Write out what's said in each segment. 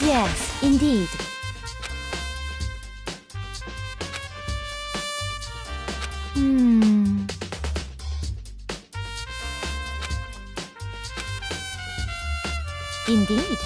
Yes, indeed. Indeed.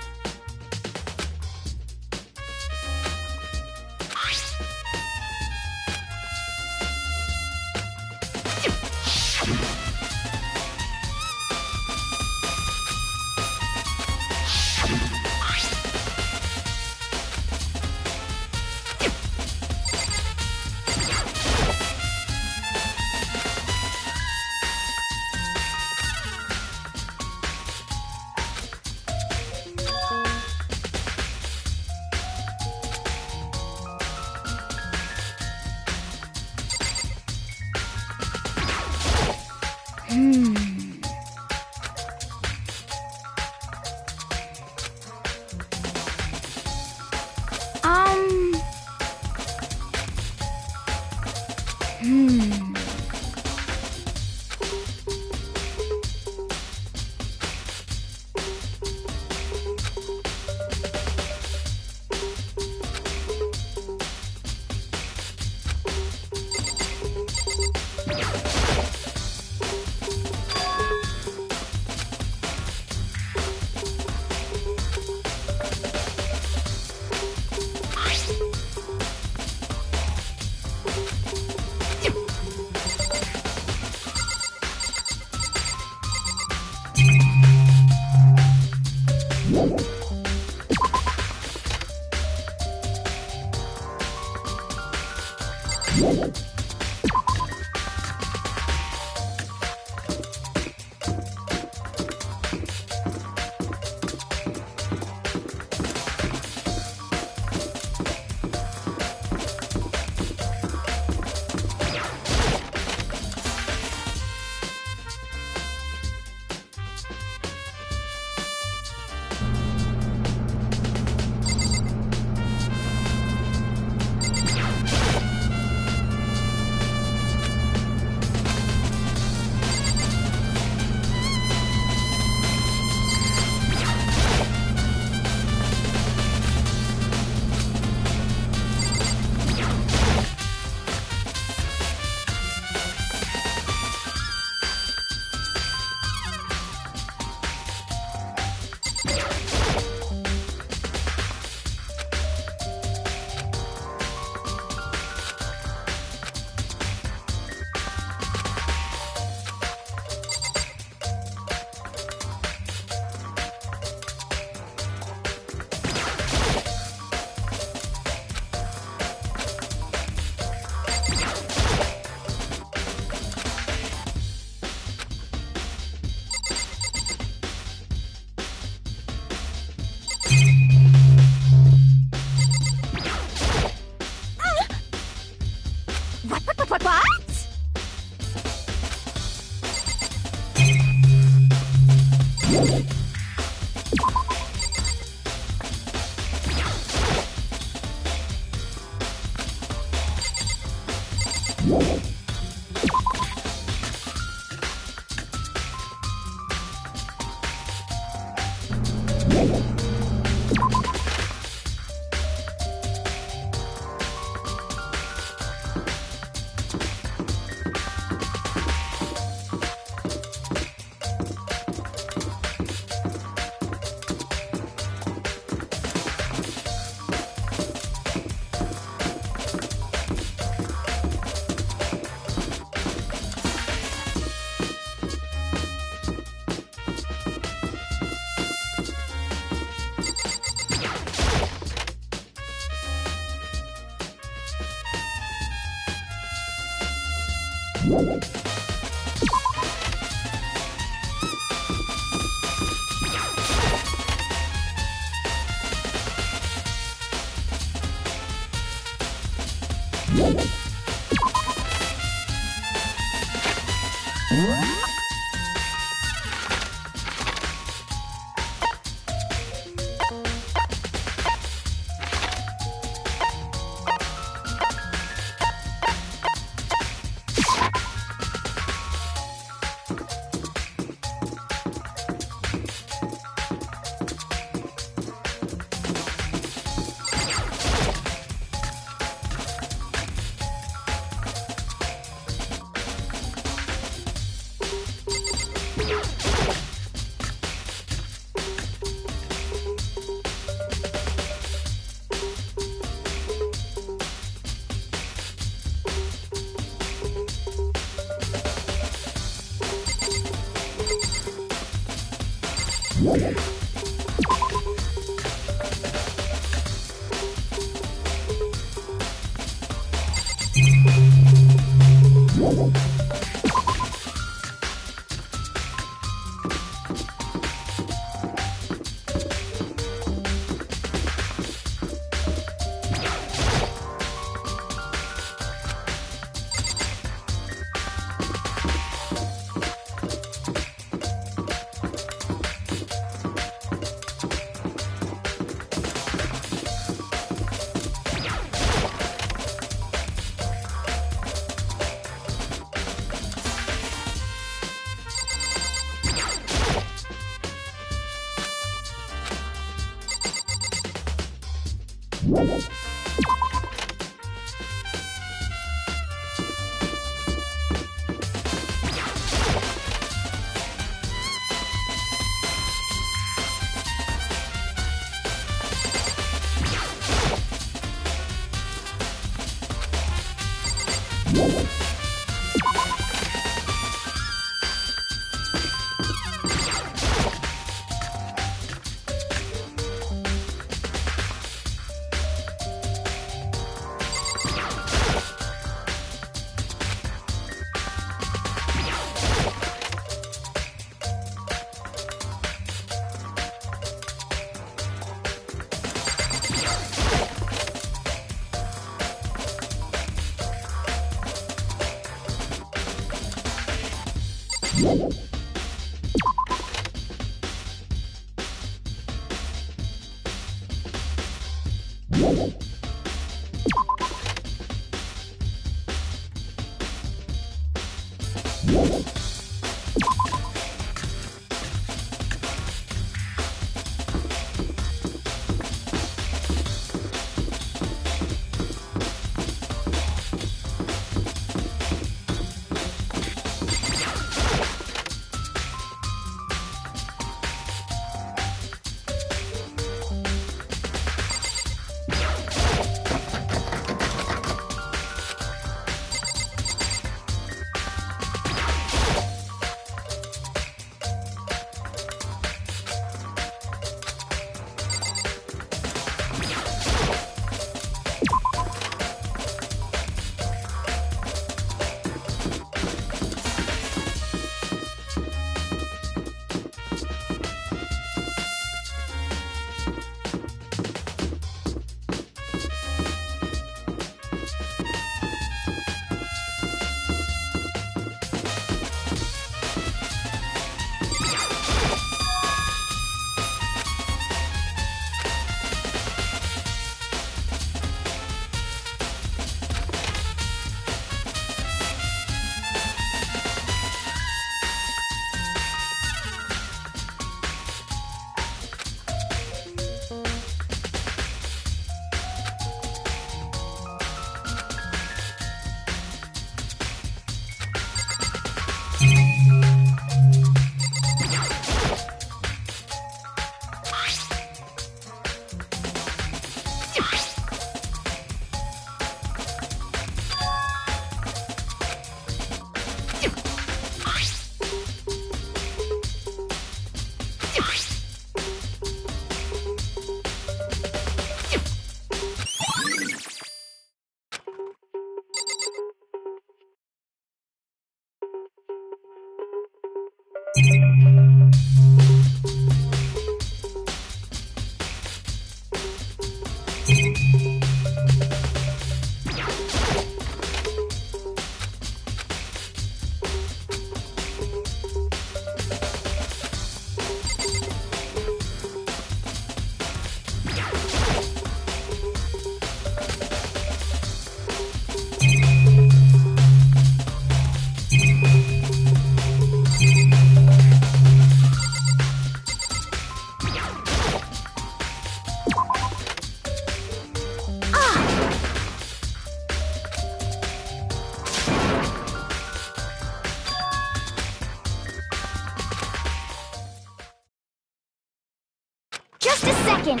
Just a second.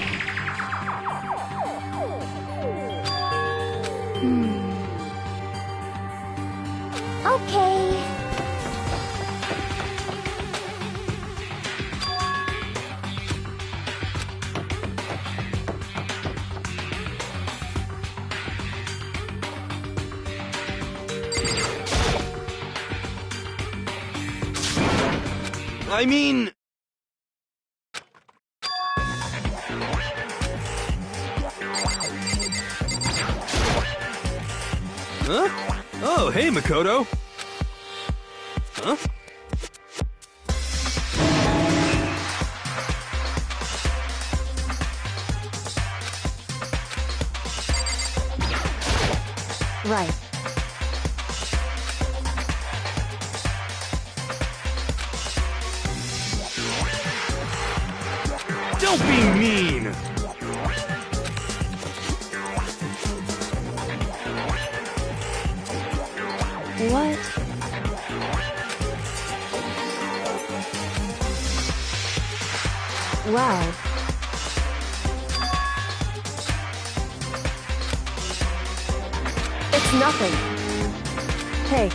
Okay. I mean... Huh? Oh, hey, Makoto. Huh? Right. Don't be mean! What? Wow. It's nothing. Hey.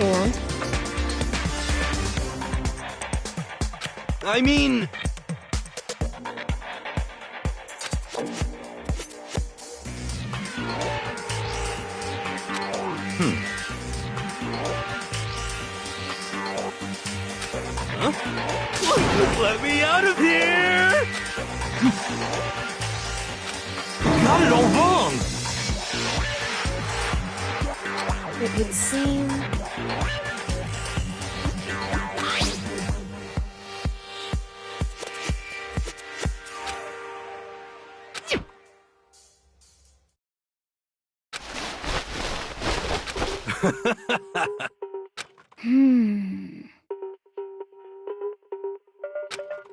And? I mean... Huh? Let me out of here! You got it all wrong! It would seem...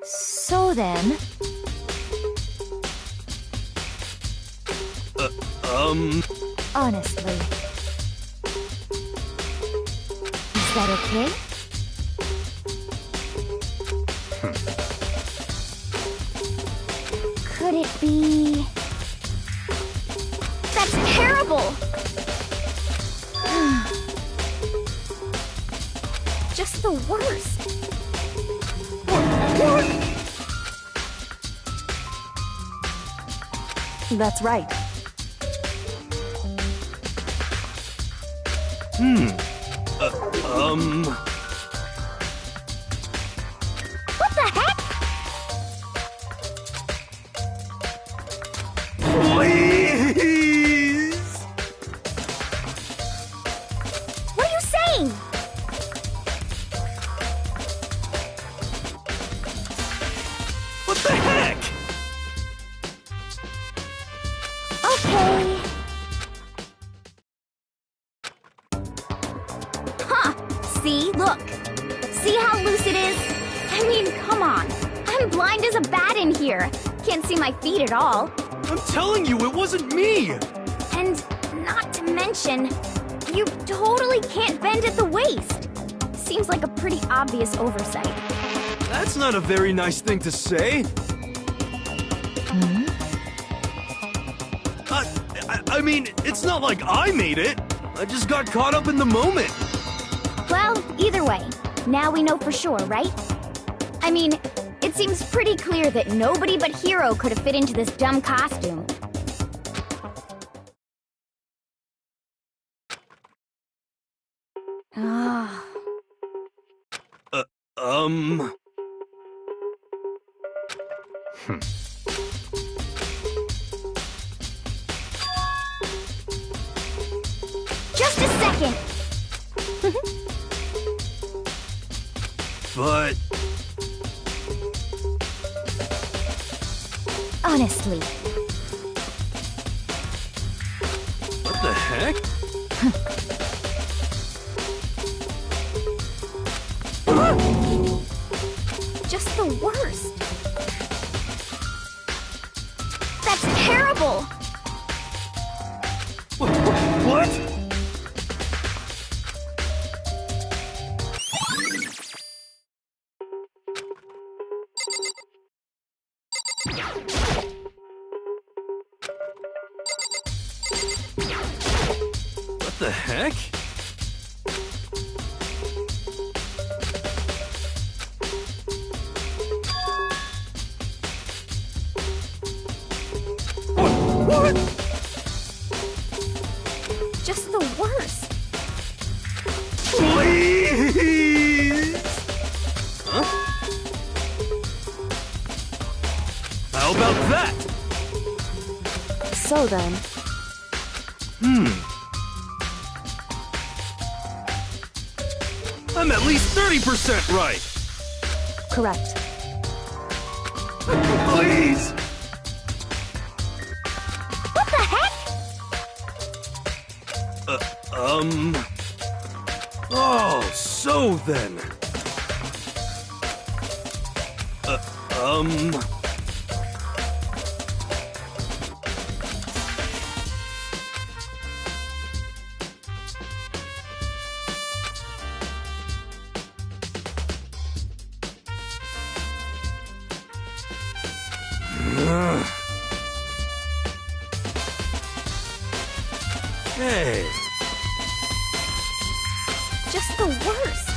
So then... Honestly. Is that okay? Could it be... That's terrible! Just the worst. That's right. What the heck? Please! What are you saying? What the heck? Okay. Huh. See? Look. See how loose it is? I mean, come on. I'm blind as a bat in here. Can't see my feet at all. I'm telling you, it wasn't me! And not to mention, you totally can't bend at the waist. Seems like a pretty obvious oversight. That's not a very nice thing to say. I mean, it's not like I made it. I just got caught up in the moment. Well, either way, now we know for sure, right? I mean, it seems pretty clear that nobody but Hiro could have fit into this dumb costume. Just a second. But... Honestly. What the heck? Just the worst. That's terrible. What? What the heck? What? Just the worst. Please! Huh? How about that? So then, I'm at least 30% right! correct. Please! What the heck? Oh, so then. Hey. Just the worst.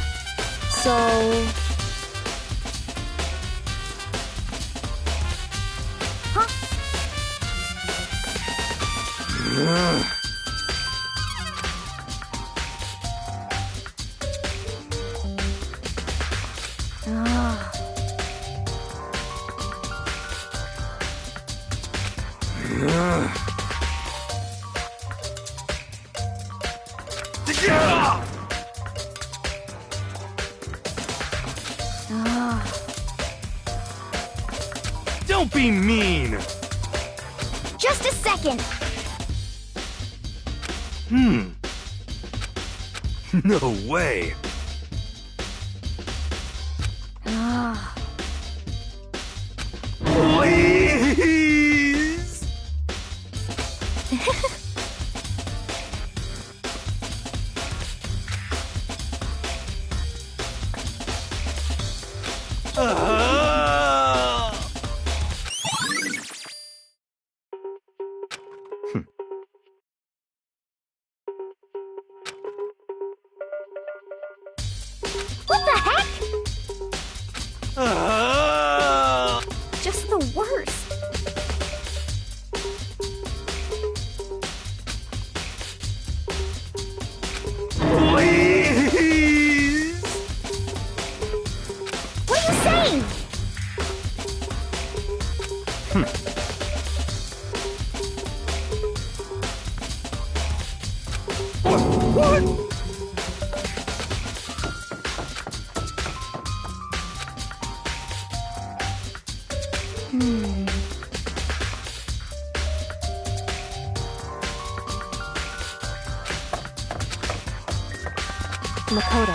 So, Huh? Ah. Ah. Don't be mean! Just a second. No way! Ah. Please! What the heck? Ah! Just the worst. Please! What are you saying? What? Makoto.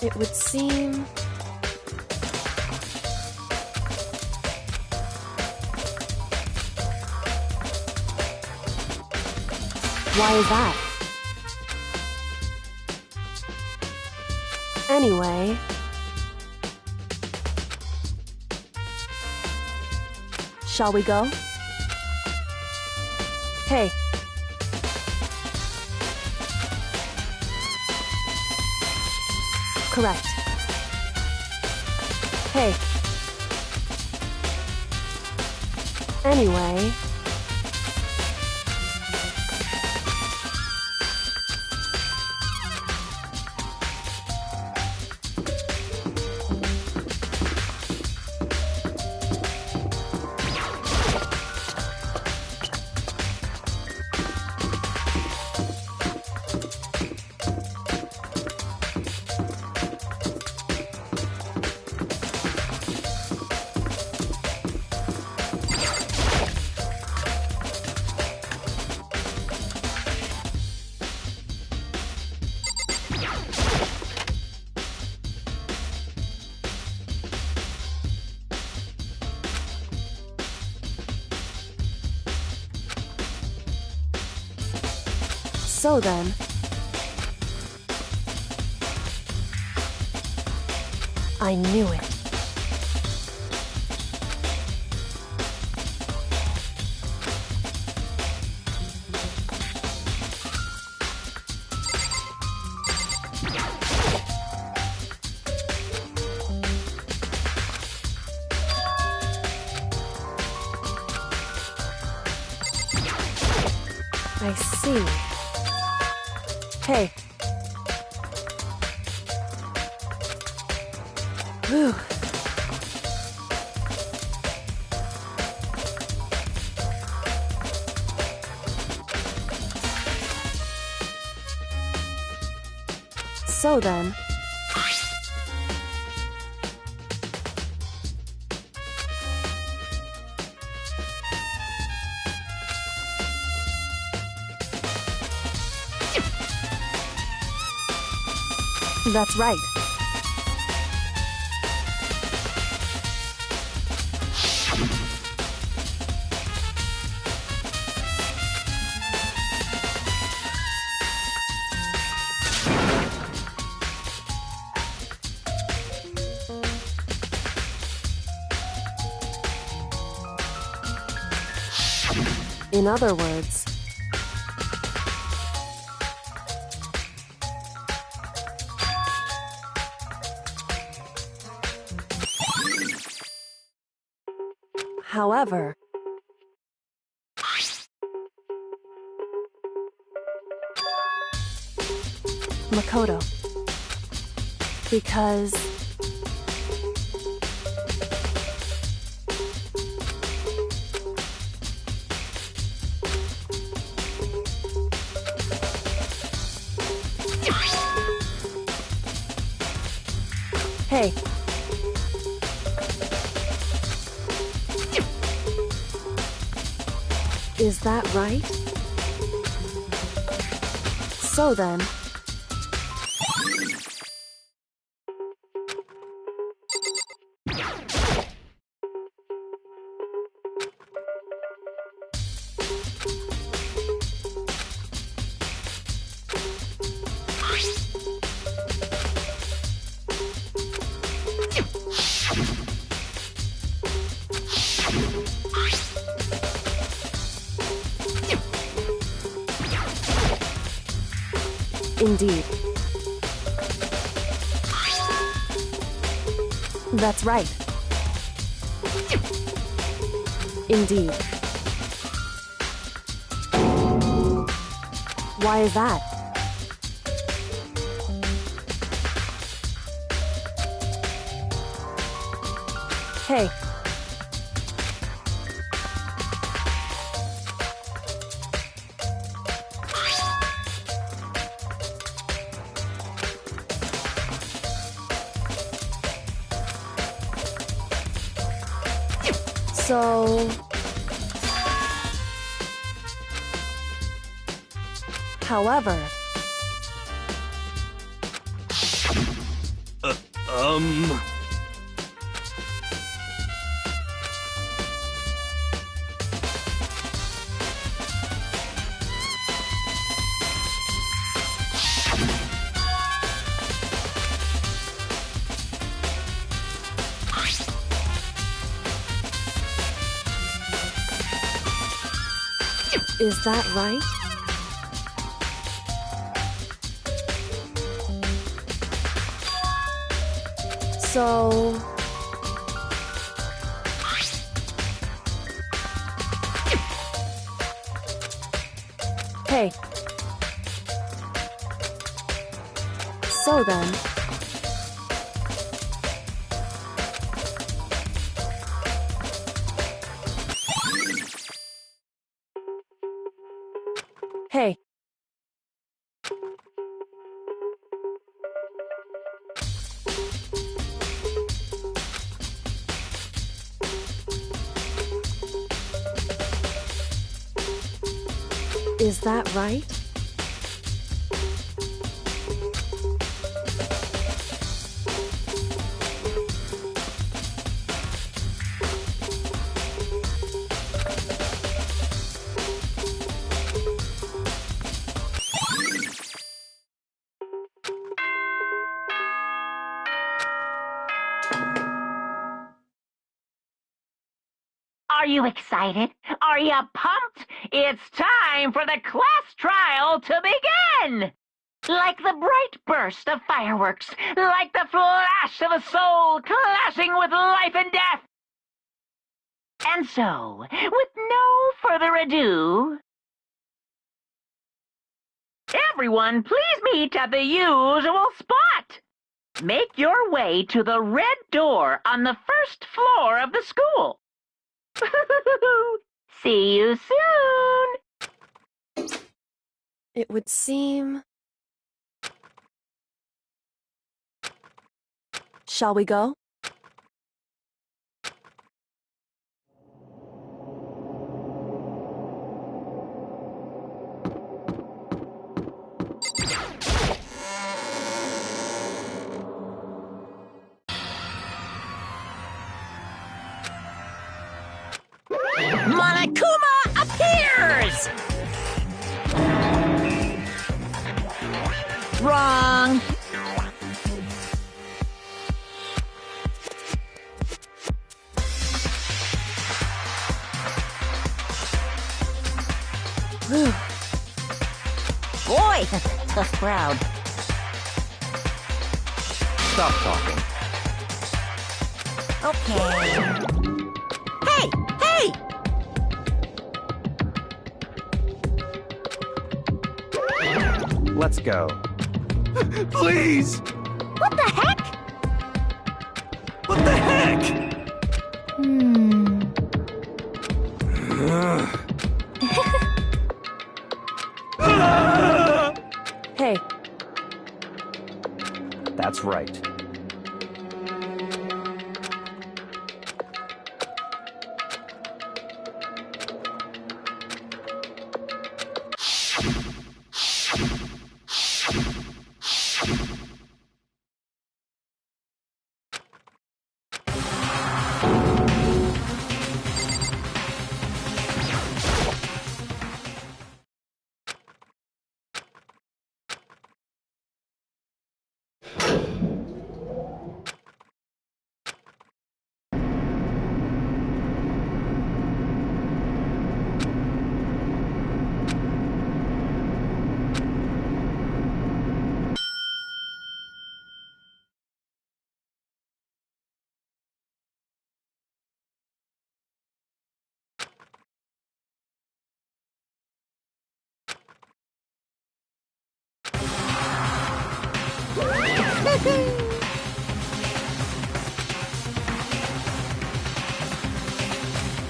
It would seem... Why is that? Anyway... Shall we go? Hey. Correct. Hey. Anyway... So then... I knew it. I see. Hey. Whew. So then... That's right. In other words... However... Makoto. Because... Hey. Is that right? So then... Indeed. That's right. Indeed. Why is that? Hey. So... However... Is that right? So... Hey. So then... Hey. Is that right? you excited? Are you pumped? It's time for the class trial to begin! Like the bright burst of fireworks, like the flash of a soul clashing with life and death. And so, with no further ado, everyone please meet at the usual spot. Make your way to the red door on the first floor of the school. See you soon. It would seem... Shall we go? Monokuma appears! Wrong! Boy, tough crowd. Stop talking. Okay. Hey! Hey! Let's go. Please! What the heck? What the heck? Hey, That's right.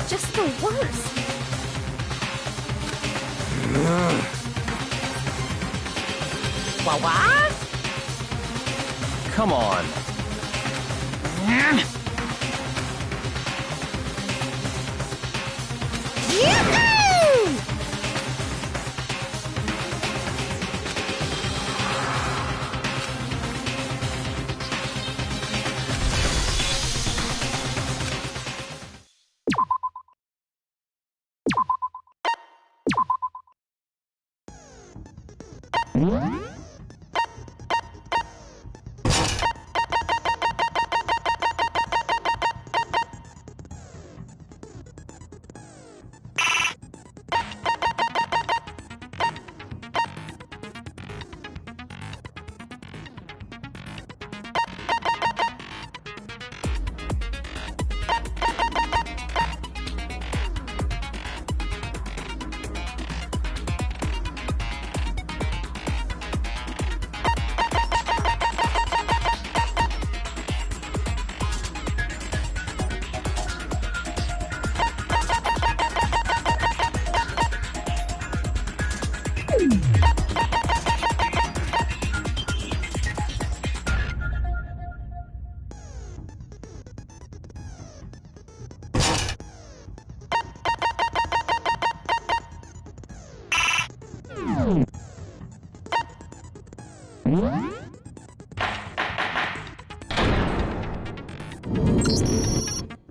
Just the worst. What? Come on. Yahoo!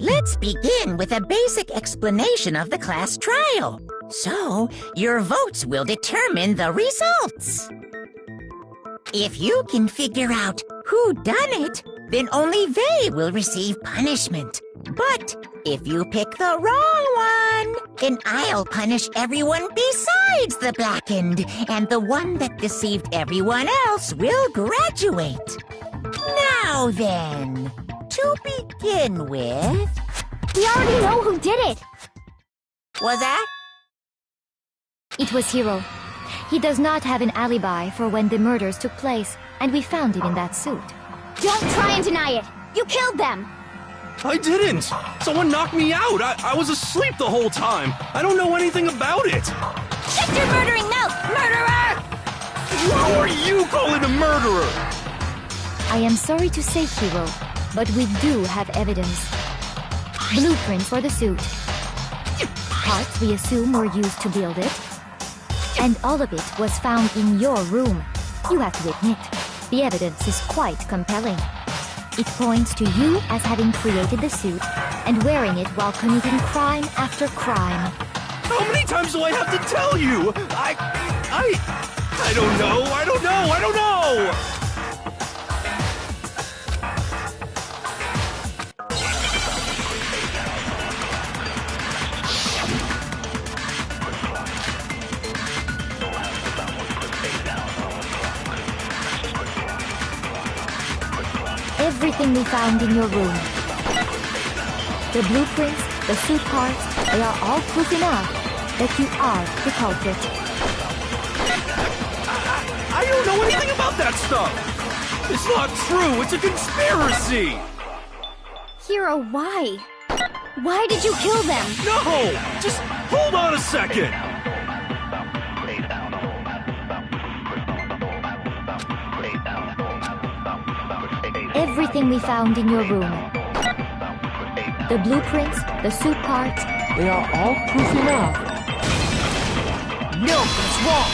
Let's begin with a basic explanation of the class trial. So, your votes will determine the results. If you can figure out who done it, then only they will receive punishment. But if you pick the wrong one, then I'll punish everyone besides the blackened, and the one that deceived everyone else will graduate. Now then, to begin with... We already know who did it! Was that? It was Hiro. He does not have an alibi for when the murders took place, and we found him in that suit. Don't try and deny it! You killed them! I didn't! Someone knocked me out! I was asleep the whole time! I don't know anything about it! Shut your murdering mouth, murderer! Who are you calling a murderer? I am sorry to say, Hiro, but we do have evidence. Blueprint for the suit. Parts we assume were used to build it. And all of it was found in your room. You have to admit, the evidence is quite compelling. It points to you as having created the suit and wearing it while committing crime after crime. How many times do I have to tell you? I don't know! Everything we found in your room. The blueprints, the suit parts, they are all proof enough that you are the culprit. I don't know anything about that stuff! It's not true! It's a conspiracy! Hiro, why? Why did you kill them? No! Just hold on a second! Everything we found in your room. The blueprints, the suit parts, they are all proof enough. No, it's wrong!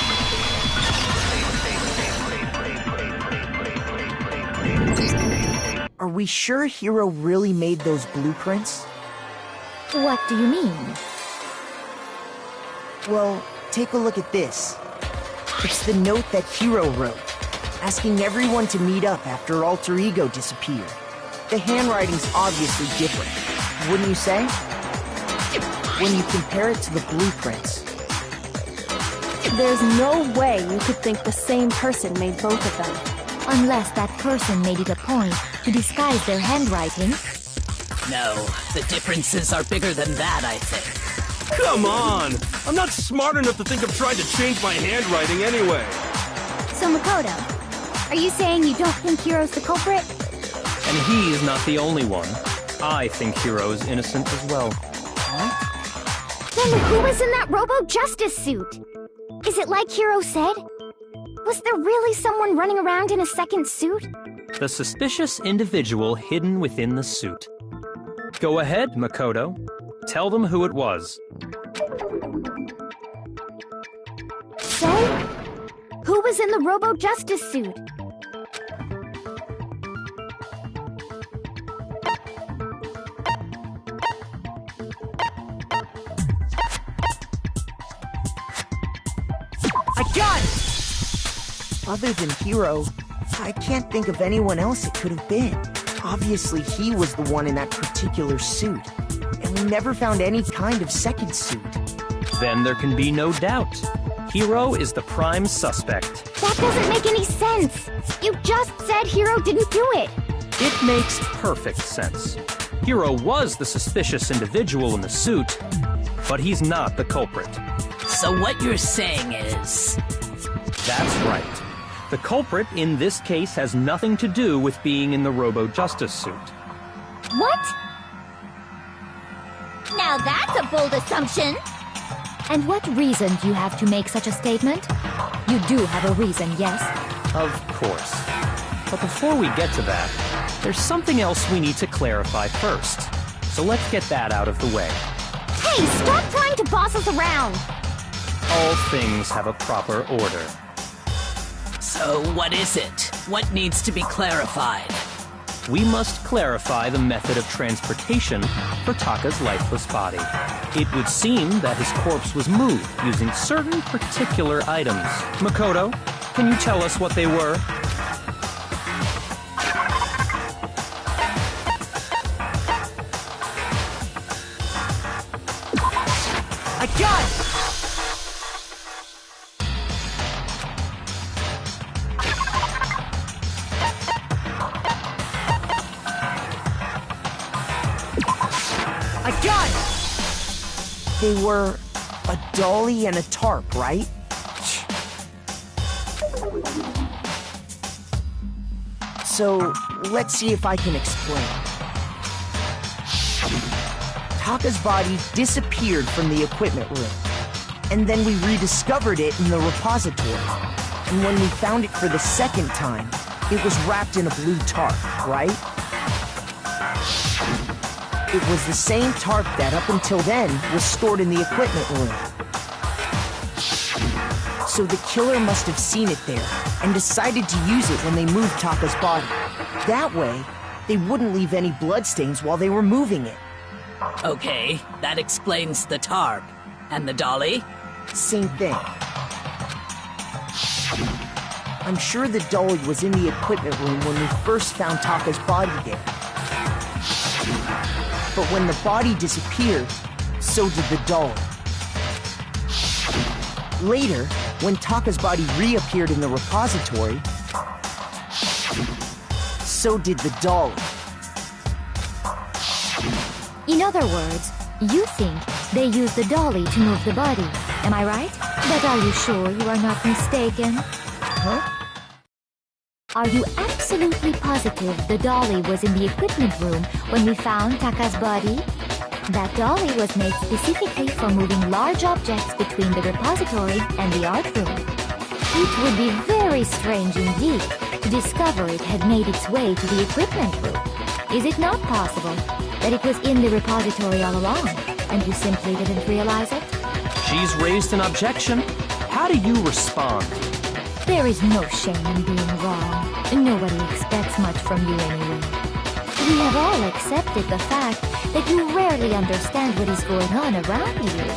Are we sure Hiro really made those blueprints? What do you mean? Well, take a look at this. It's the note that Hiro wrote, asking everyone to meet up after Alter Ego disappeared. The handwriting's obviously different, wouldn't you say? When you compare it to the blueprints. There's no way you could think the same person made both of them. Unless that person made it a point to disguise their handwriting. No, the differences are bigger than that, I think. Come on! I'm not smart enough to think of trying to change my handwriting anyway. So Makoto, are you saying you don't think Hiro's the culprit? And he is not the only one. I think Hiro is innocent as well. Then who was in that Robo-Justice suit? Is it like Hiro said? Was there really someone running around in a second suit? The suspicious individual hidden within the suit. Go ahead, Makoto. Tell them who it was. So? Who was in the Robo-Justice suit? I got it! Other than Hiro, I can't think of anyone else it could have been. Obviously, he was the one in that particular suit, and we never found any kind of second suit. Then there can be no doubt. Hiro is the prime suspect. That doesn't make any sense! You just said Hiro didn't do it! It makes perfect sense. Hiro was the suspicious individual in the suit, but he's not the culprit. So what you're saying is... That's right. The culprit in this case has nothing to do with being in the Robo-Justice suit. What? Now that's a bold assumption! And what reason do you have to make such a statement? You do have a reason, yes? Of course. But before we get to that, there's something else we need to clarify first. So let's get that out of the way. Hey, stop trying to boss us around! All things have a proper order. So what is it? What needs to be clarified? We must clarify the method of transportation for Taka's lifeless body. It would seem that his corpse was moved using certain particular items. Makoto, can you tell us what they were? I got it! I got it! They were a dolly and a tarp, right? So, let's see if I can explain. Taka's body disappeared from the equipment room, and then we rediscovered it in the repository. And when we found it for the second time, it was wrapped in a blue tarp, right? It was the same tarp that, up until then, was stored in the equipment room. So the killer must have seen it there, and decided to use it when they moved Taka's body. That way, they wouldn't leave any bloodstains while they were moving it. Okay, that explains the tarp. And the dolly? Same thing. I'm sure the dolly was in the equipment room when we first found Taka's body there. But when the body disappeared, so did the dolly. Later, when Taka's body reappeared in the repository, so did the dolly. In other words, you think they used the dolly to move the body. Am I right? But are you sure you are not mistaken? Huh? Are you absolutely positive the dolly was in the equipment room when we found Taka's body? That dolly was made specifically for moving large objects between the repository and the art room. It would be very strange indeed to discover it had made its way to the equipment room. Is it not possible that it was in the repository all along, and you simply didn't realize it? She's raised an objection. How do you respond? There is no shame in being wrong. Nobody expects much from you anyway. We have all accepted the fact that you rarely understand what is going on around you.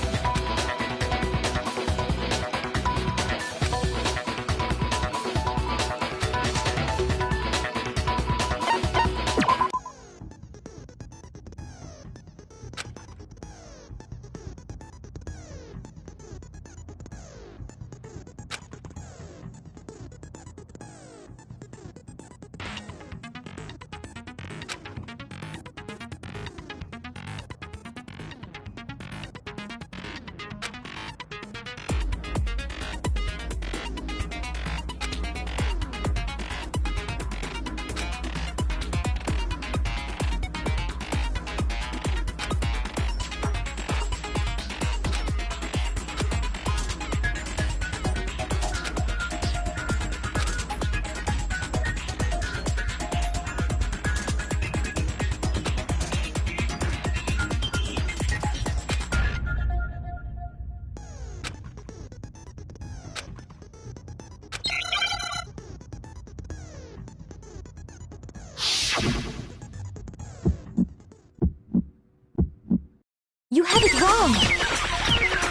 You have it wrong!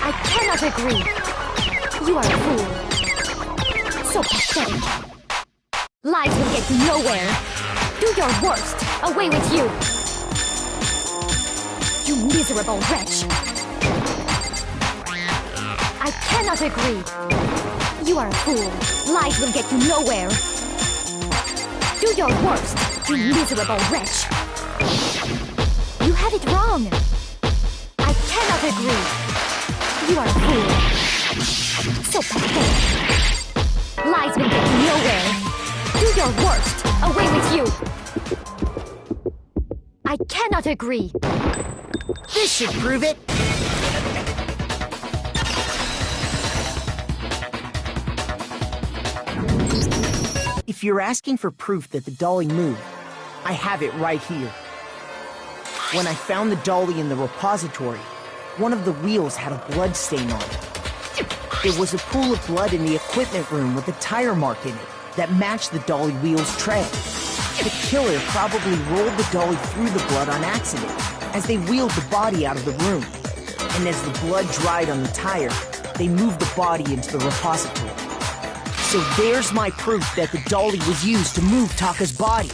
I cannot agree! You are a fool! So pathetic! Lies will get you nowhere! Do your worst! Away with you! You miserable wretch! I cannot agree! You are a fool! Lies will get you nowhere! Do your worst, you miserable wretch! You have it wrong! I cannot agree! You are a fool! So pathetic! Lies will get you nowhere! Do your worst! Away with you! I cannot agree! This should prove it! If you're asking for proof that the dolly moved, I have it right here. When I found the dolly in the repository, one of the wheels had a blood stain on it. There was a pool of blood in the equipment room with a tire mark in it that matched the dolly wheel's tread. The killer probably rolled the dolly through the blood on accident as they wheeled the body out of the room. And as the blood dried on the tire, they moved the body into the repository. So there's my proof that the dolly was used to move Taka's body.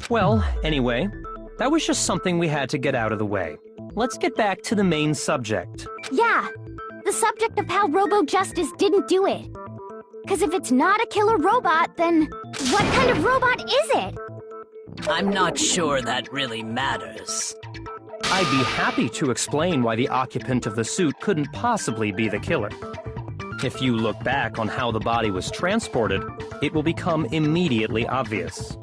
Well, anyway, That was just something we had to get out of the way. Let's get back to the main subject. Yeah, the subject of how Robo Justice didn't do it. Because if it's not a killer robot, then what kind of robot is it? I'm not sure that really matters. I'd be happy to explain why the occupant of the suit couldn't possibly be the killer. If you look back on how the body was transported, it will become immediately obvious.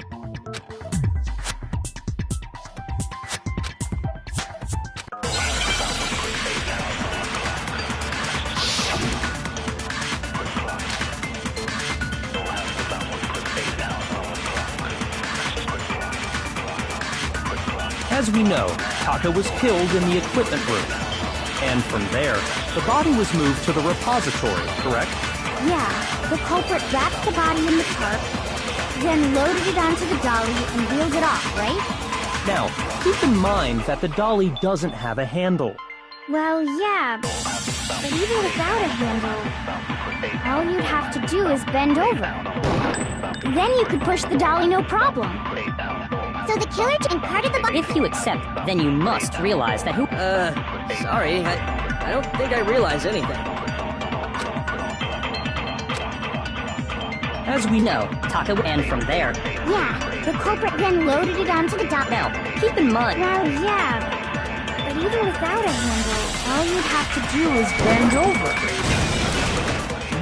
As we know, Taka was killed in the equipment room. And from there, the body was moved to the repository, correct? Yeah, the culprit wrapped the body in the tarp, then loaded it onto the dolly and wheeled it off, right? Now, keep in mind that the dolly doesn't have a handle. Well, yeah, but even without a handle, all you'd have to do is bend over. Then you could push the dolly no problem. So the killer imparted the body. If you accept, then you must realize that who... Sorry, I don't think I realize anything. As we know, Taka, and from there... Yeah, the culprit then loaded it onto the dolly. Now, keep in mind... Well, yeah, but even without a handle, all you'd have to do is bend over.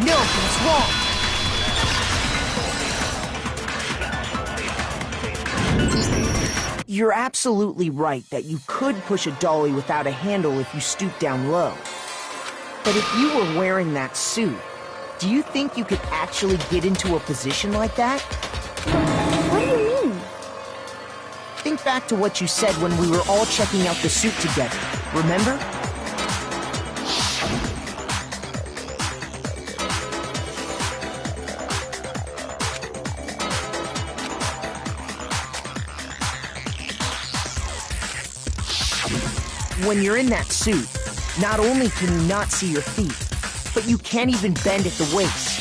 No, that's wrong! You're absolutely right that you could push a dolly without a handle if you stoop down low. But if you were wearing that suit, do you think you could actually get into a position like that? What do you mean? Think back to what you said when we were all checking out the suit together, remember? When you're in that suit, not only can you not see your feet, but you can't even bend at the waist.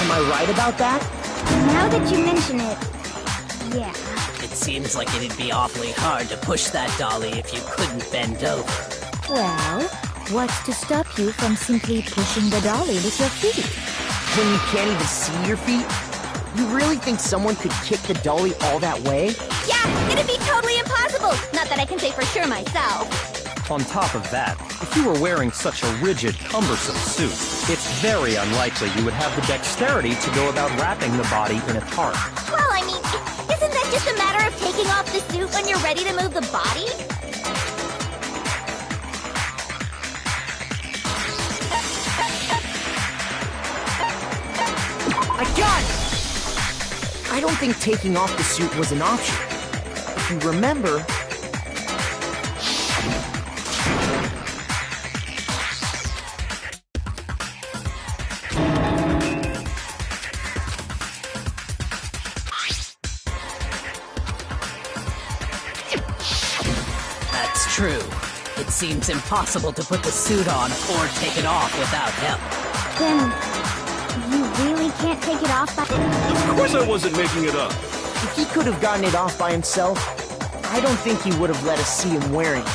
Am I right about that? Now that you mention it, yeah. It seems like it'd be awfully hard to push that dolly if you couldn't bend over. Well, what's to stop you from simply pushing the dolly with your feet? When you can't even see your feet? You really think someone could kick the dolly all that way? Yeah, it'd be totally impossible! Not that I can say for sure myself. On top of that, if you were wearing such a rigid, cumbersome suit, it's very unlikely you would have the dexterity to go about wrapping the body in a tarp. Well, I mean, isn't that just a matter of taking off the suit when you're ready to move the body? I got it! I don't think taking off the suit was an option. If you remember... That's true. It seems impossible to put the suit on or take it off without help. Then, you really can't take it off by... Of course I wasn't making it up. If he could have gotten it off by himself, I don't think he would have let us see him wearing it.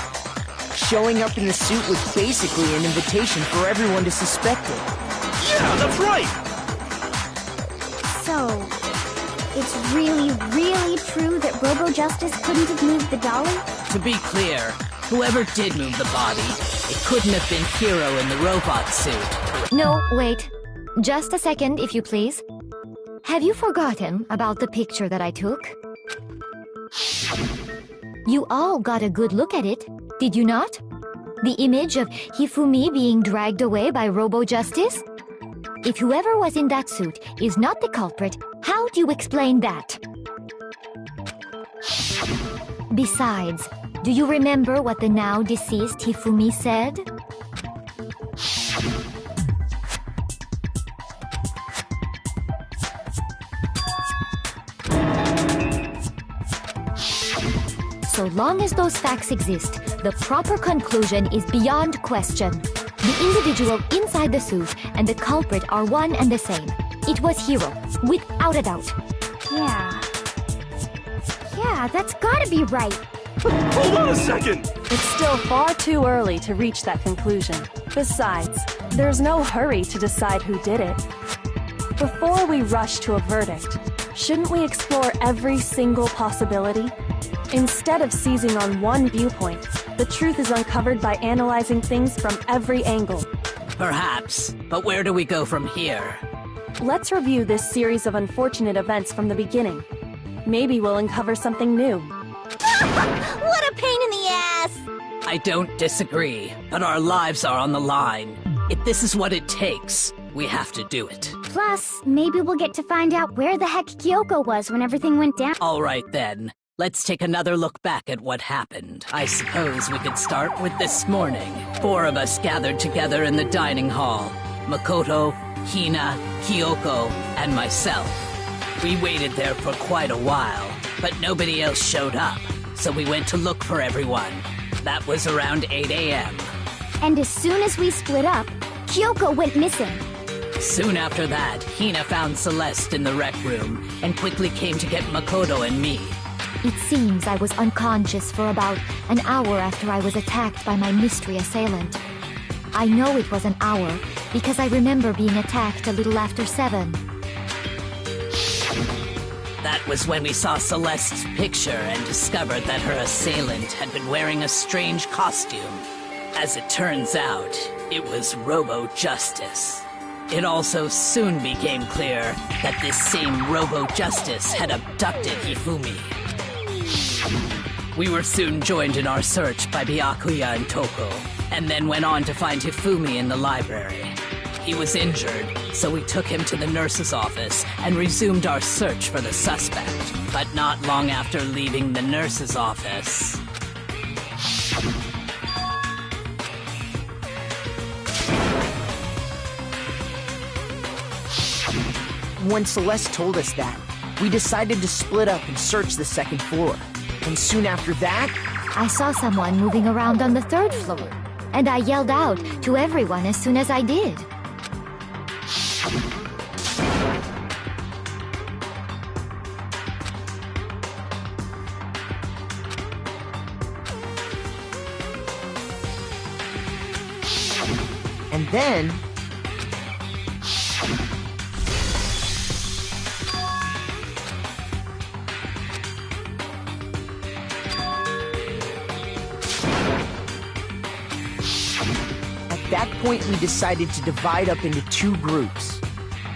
Showing up in the suit was basically an invitation for everyone to suspect it. Yeah, that's right! So, it's really, really true that Robo Justice couldn't have moved the dolly? To be clear, whoever did move the body, it couldn't have been Hiro in the robot suit. No, wait. Just a second, if you please. Have you forgotten about the picture that I took? You all got a good look at it, did you not? The image of Hifumi being dragged away by Robo Justice? If whoever was in that suit is not the culprit, how do you explain that? Besides, do you remember what the now deceased Hifumi said? So long as those facts exist, the proper conclusion is beyond question. The individual inside the suit and the culprit are one and the same. It was Hiro, without a doubt. Yeah, that's gotta be right. Hold on a second! It's still far too early to reach that conclusion. Besides, there's no hurry to decide who did it. Before we rush to a verdict, shouldn't we explore every single possibility? Instead of seizing on one viewpoint, the truth is uncovered by analyzing things from every angle. Perhaps, but where do we go from here? Let's review this series of unfortunate events from the beginning. Maybe we'll uncover something new. What a pain in the ass! I don't disagree, but our lives are on the line. If this is what it takes, we have to do it. Plus, maybe we'll get to find out where the heck Kyoko was when everything went down. All right then. Let's take another look back at what happened. I suppose we could start with this morning. 4 of us gathered together in the dining hall. Makoto, Hina, Kyoko, and myself. We waited there for quite a while, but nobody else showed up, so we went to look for everyone. That was around 8 a.m. And as soon as we split up, Kyoko went missing. Soon after that, Hina found Celeste in the rec room and quickly came to get Makoto and me. It seems I was unconscious for about an hour after I was attacked by my mystery assailant. I know it was an hour because I remember being attacked a little after 7. That was when we saw Celeste's picture and discovered that her assailant had been wearing a strange costume. As it turns out, it was Robo-Justice. It also soon became clear that this same Robo-Justice had abducted Hifumi. We were soon joined in our search by Byakuya and Toko, and then went on to find Hifumi in the library. He was injured, so we took him to the nurse's office and resumed our search for the suspect. But not long after leaving the nurse's office... When Celeste told us that, we decided to split up and search the second floor. And soon after that... I saw someone moving around on the 3rd floor, and I yelled out to everyone as soon as I did. And then... At that point, we decided to divide up into 2 groups.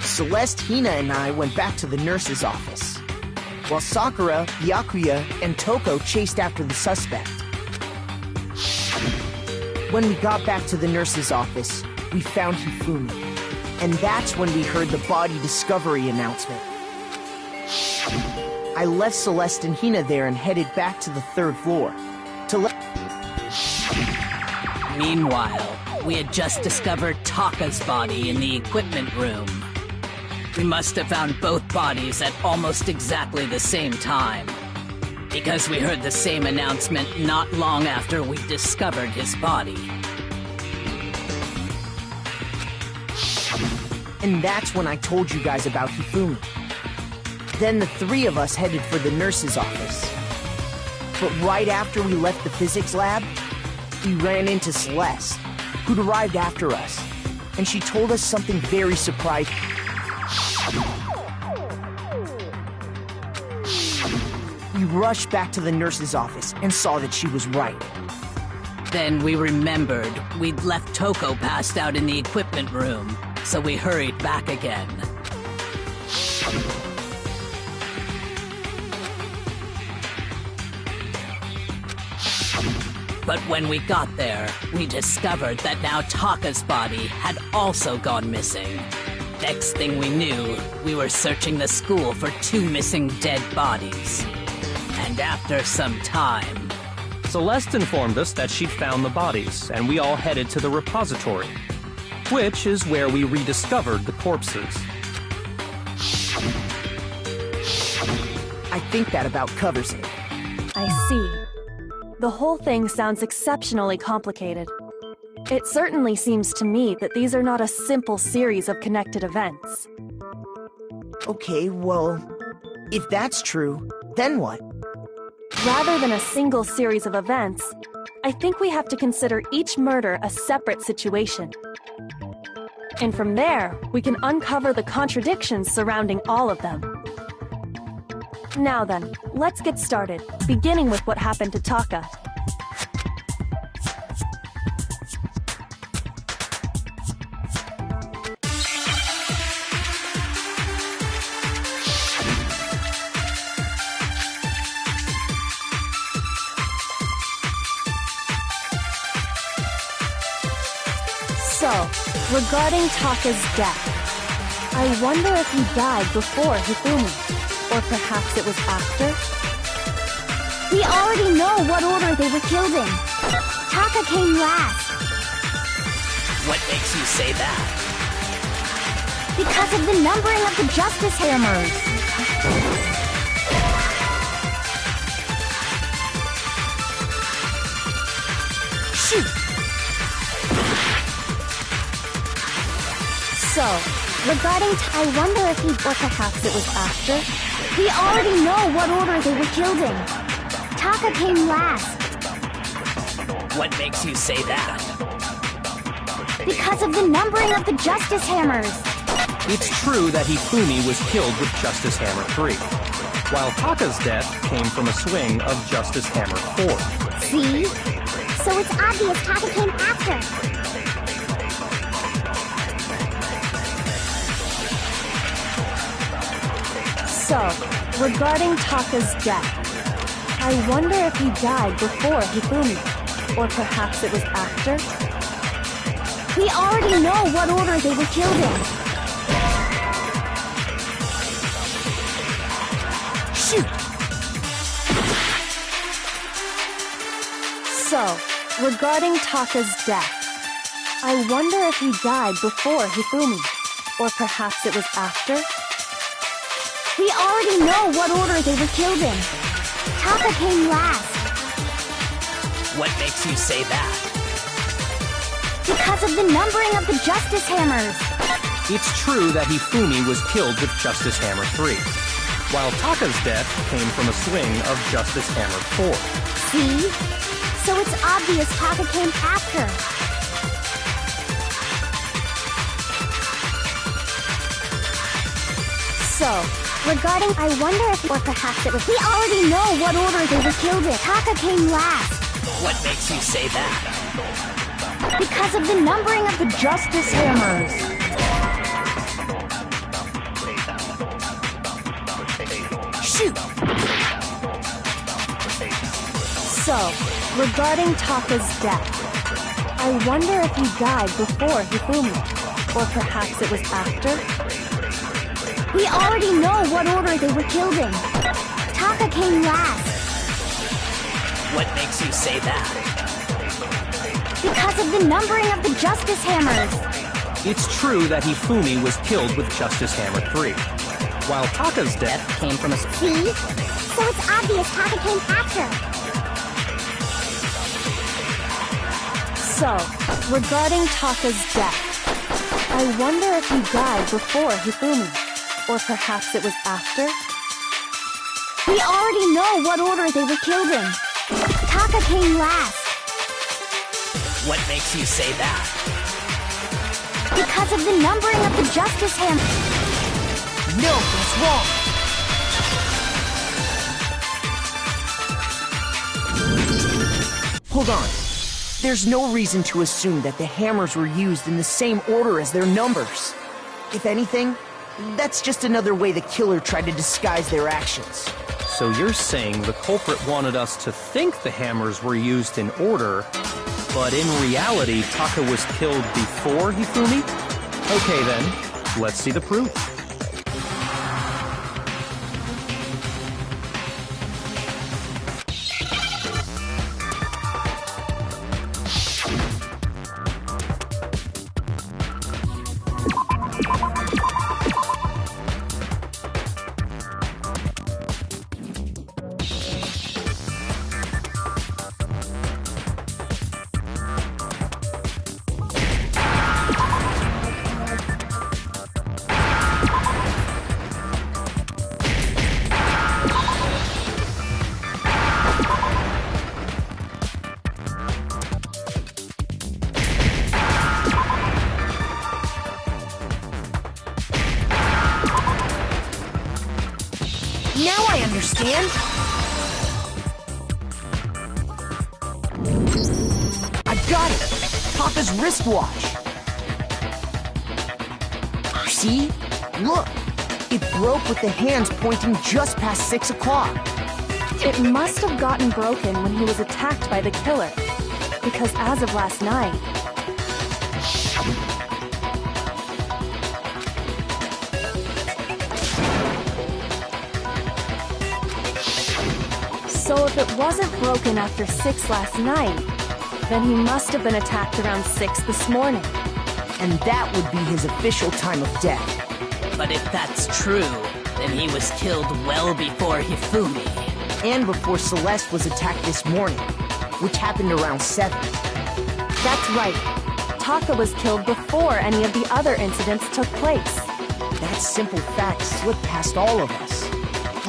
Celeste, Hina, and I went back to the nurse's office, while Sakura, Byakuya, and Toko chased after the suspect. When we got back to the nurse's office, we found Hifumi, and that's when we heard the body discovery announcement. I left Celeste and Hina there and headed back to the 3rd floor to let... Meanwhile, we had just discovered Taka's body in the equipment room. We must have found both bodies at almost exactly the same time, because we heard the same announcement not long after we discovered his body. And that's when I told you guys about Hifumi. Then the 3 of us headed for the nurse's office. But right after we left the physics lab, we ran into Celeste, who'd arrived after us, and she told us something very surprising. We rushed back to the nurse's office and saw that she was right. Then we remembered we'd left Toko passed out in the equipment room, so we hurried back again. But when we got there, we discovered that now Taka's body had also gone missing. Next thing we knew, we were searching the school for 2 missing dead bodies. And after some time... Celeste informed us that she'd found the bodies, and we all headed to the repository, which is where we rediscovered the corpses. I think that about covers it. I see. The whole thing sounds exceptionally complicated. It certainly seems to me that these are not a simple series of connected events. Okay, well, if that's true, then what? Rather than a single series of events, I think we have to consider each murder a separate situation. And from there, we can uncover the contradictions surrounding all of them. Now then, let's get started, beginning with what happened to Taka. So, regarding Taka's death, I wonder if he died before Hifumi, or perhaps it was after? We already know what order they were killed in. Taka came last. What makes you say that? Because of the numbering of the Justice Hammers. Shoot! So, regarding I wonder if he, or perhaps it was after? We already know what order they were killed in. Taka came last. What makes you say that? Because of the numbering of the Justice Hammers. It's true that Hifumi was killed with Justice Hammer 3, while Taka's death came from a swing of Justice Hammer 4. See? So it's obvious Taka came after. So, regarding Taka's death, I wonder if he died before Hifumi, or perhaps it was after? We already know what order they were killed in. Shoot! So, regarding Taka's death, I wonder if he died before Hifumi, or perhaps it was after? We already know what order they were killed in. Taka came last. What makes you say that? Because of the numbering of the Justice Hammers. It's true that Hifumi was killed with Justice Hammer 3, while Taka's death came from a swing of Justice Hammer 4. See? So it's obvious Taka came after. So, regarding I wonder if, or perhaps it was, we already know what order they were killed in. Taka came last. What makes you say that? Because of the numbering of the Justice Hammers. Shoot! So, regarding Taka's death, I wonder if he died before Hifumi, or perhaps it was after? We already know what order they were killed in. Taka came last. What makes you say that? Because of the numbering of the Justice Hammers. It's true that Hifumi was killed with Justice Hammer 3, while Taka's death came from a... See? So it's obvious Taka came after. So, regarding Taka's death, I wonder if he died before Hifumi, or perhaps it was after? We already know what order they were killed in. Taka came last. What makes you say that? Because of the numbering of the Justice Hammer. No, that's wrong. Hold on. There's no reason to assume that the hammers were used in the same order as their numbers. If anything, that's just another way the killer tried to disguise their actions. So you're saying the culprit wanted us to think the hammers were used in order, but in reality, Taka was killed before Hifumi? Okay then, let's see the proof. Now I understand! I got it! Papa's wristwatch! See? Look! It broke with the hands pointing just past 6 o'clock. It must have gotten broken when he was attacked by the killer. Because as of last night... So if it wasn't broken after 6 last night, then he must have been attacked around 6 this morning. And that would be his official time of death. But if that's true, then he was killed well before Hifumi. And before Celeste was attacked this morning, which happened around 7. That's right. Taka was killed before any of the other incidents took place. That simple fact slipped past all of us.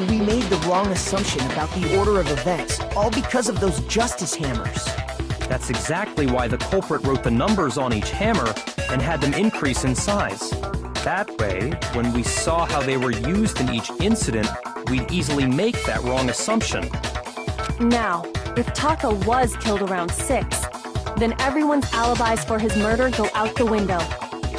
We made the wrong assumption about the order of events, all because of those justice hammers. That's exactly why the culprit wrote the numbers on each hammer and had them increase in size. That way, when we saw how they were used in each incident, we'd easily make that wrong assumption. Now, if Taka was killed around 6, then everyone's alibis for his murder go out the window.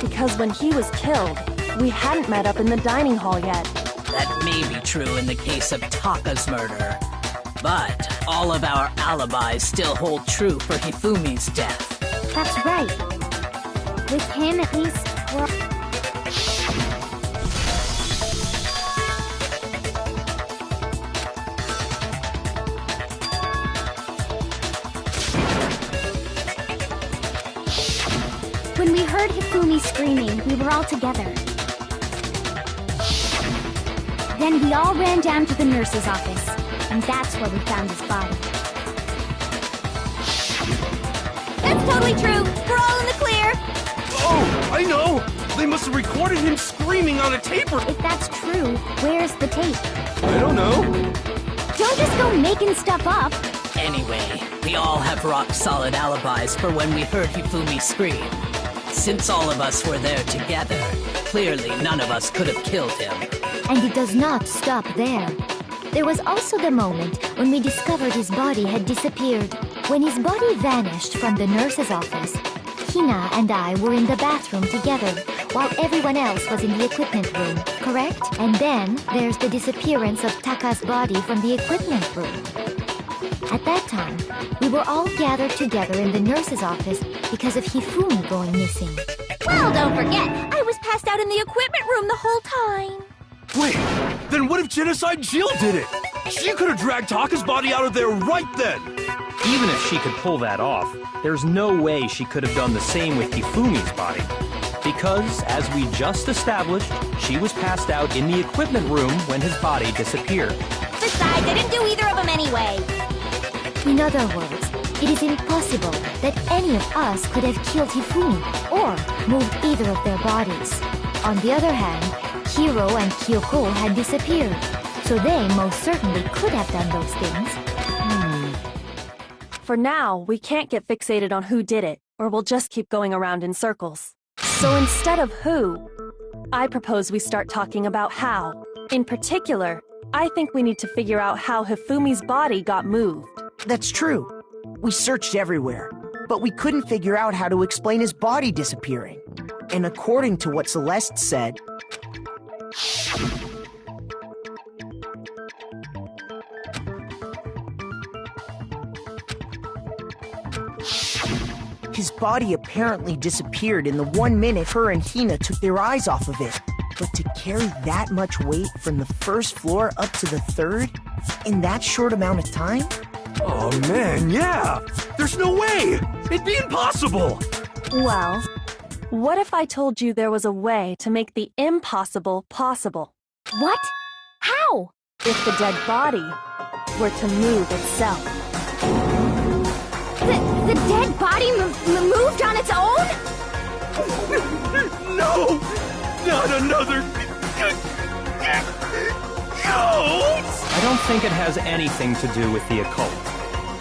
Because when he was killed, we hadn't met up in the dining hall yet. That may be true in the case of Taka's murder. But all of our alibis still hold true for Hifumi's death. That's right. With him, at least, we're... When we heard Hifumi screaming, we were all together. Then we all ran down to the nurse's office, and that's where we found his body. That's totally true. We're all in the clear. Oh, I know! They must have recorded him screaming on a tape or... If that's true, where's the tape? I don't know. Don't just go making stuff up. Anyway, we all have rock-solid alibis for when we heard Hifumi scream. Since all of us were there together, clearly none of us could have killed him. And it does not stop there. There was also the moment when we discovered his body had disappeared. When his body vanished from the nurse's office, Hina and I were in the bathroom together, while everyone else was in the equipment room, correct? And then there's the disappearance of Taka's body from the equipment room. At that time, we were all gathered together in the nurse's office because of Hifumi going missing. Well, don't forget, I was passed out in the equipment room the whole time. Wait, then what if Genocide Jill did it? She could have dragged Taka's body out of there right then! Even if she could pull that off, there's no way she could have done the same with Hifumi's body. Because, as we just established, she was passed out in the equipment room when his body disappeared. Besides, I didn't do either of them anyway. In other words, it is impossible that any of us could have killed Hifumi or moved either of their bodies. On the other hand, Hiro and Kyoko had disappeared, so they most certainly could have done those things. For now, we can't get fixated on who did it, or we'll just keep going around in circles. So instead of who, I propose we start talking about how. In particular, I think we need to figure out how Hifumi's body got moved. That's true. We searched everywhere, but we couldn't figure out how to explain his body disappearing. And according to what Celeste said, his body apparently disappeared in the 1 minute her and Hina took their eyes off of it. But to carry that much weight from the first floor up to the 3rd in that short amount of time? Oh man, yeah! There's no way! It'd be impossible! Well, what if I told you there was a way to make the impossible possible? What? How? If the dead body were to move itself. The dead body moved on its own? No! Not another... ghost! I don't think it has anything to do with the occult.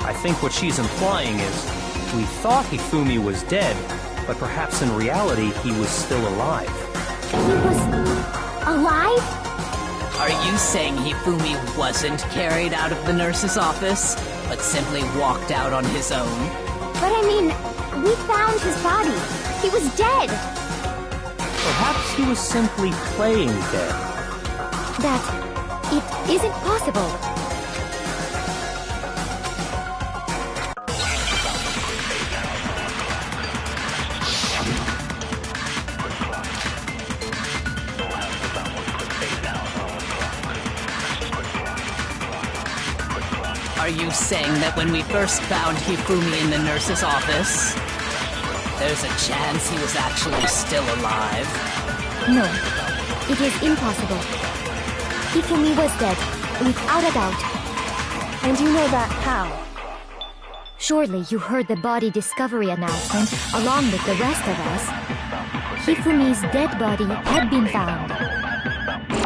I think what she's implying is, we thought Hifumi was dead, but perhaps in reality he was still alive. He was... alive? Are you saying Hifumi wasn't carried out of the nurse's office, but simply walked out on his own? But I mean, we found his body. He was dead. Perhaps he was simply playing dead. It isn't possible. Are you saying that when we first found Hifumi in the nurse's office, there's a chance he was actually still alive? No, it is impossible. Hifumi was dead, without a doubt. And you know that how? Surely you heard the body discovery announcement along with the rest of us. Hifumi's dead body had been found.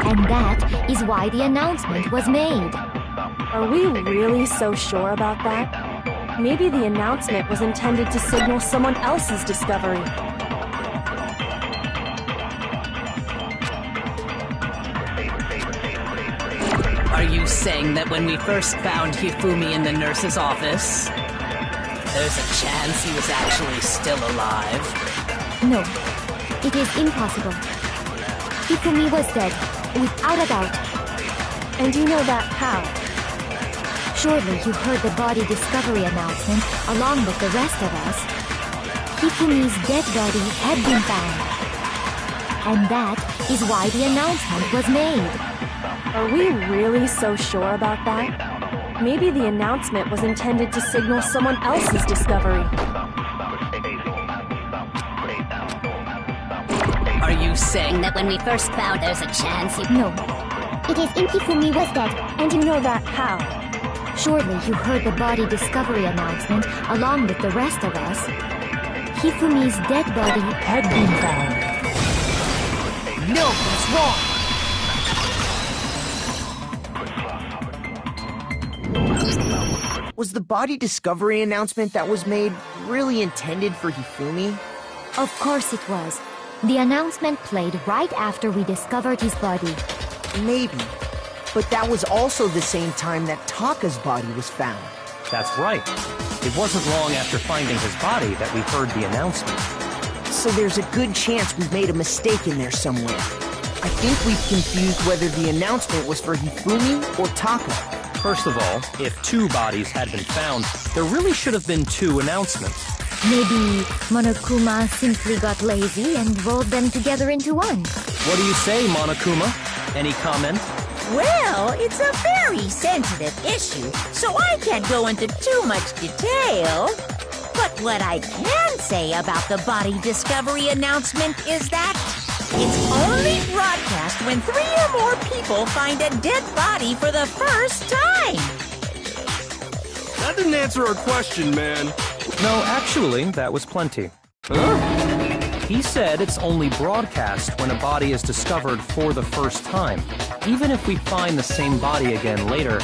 And that is why the announcement was made. Are we really so sure about that? Maybe the announcement was intended to signal someone else's discovery. Are you saying that when we first found Hifumi in the nurse's office, there's a chance he was actually still alive? No, it is impossible. Hifumi was dead, without a doubt. And you know that how? Surely you heard the body discovery announcement along with the rest of us. Hifumi's dead body had been found. And that is why the announcement was made. Are we really so sure about that? Maybe the announcement was intended to signal someone else's discovery. Are you saying that when we first found there's a chance he... No, It is Hifumi was dead. And you know that how? surely you heard the body discovery announcement along with the rest of us. Hifumi's dead body had been found. No, that's wrong! Was the body discovery announcement that was made really intended for Hifumi? Of course it was. The announcement played right after we discovered his body. Maybe. But that was also the same time that Taka's body was found. That's right. It wasn't long after finding his body that we heard the announcement. So there's a good chance we've made a mistake in there somewhere. I think we've confused whether the announcement was for Hifumi or Taka. First of all, if two bodies had been found, there really should have been two announcements. Maybe Monokuma simply got lazy and rolled them together into one. What do you say, Monokuma? Any comment? Well, it's a very sensitive issue, so I can't go into too much detail. But what I can say about the body discovery announcement is that it's only broadcast when 3 or more people find a dead body for the first time. That didn't answer our question, man. No, actually, that was plenty. Huh? He said it's only broadcast when a body is discovered for the first time. Even if we find the same body again later,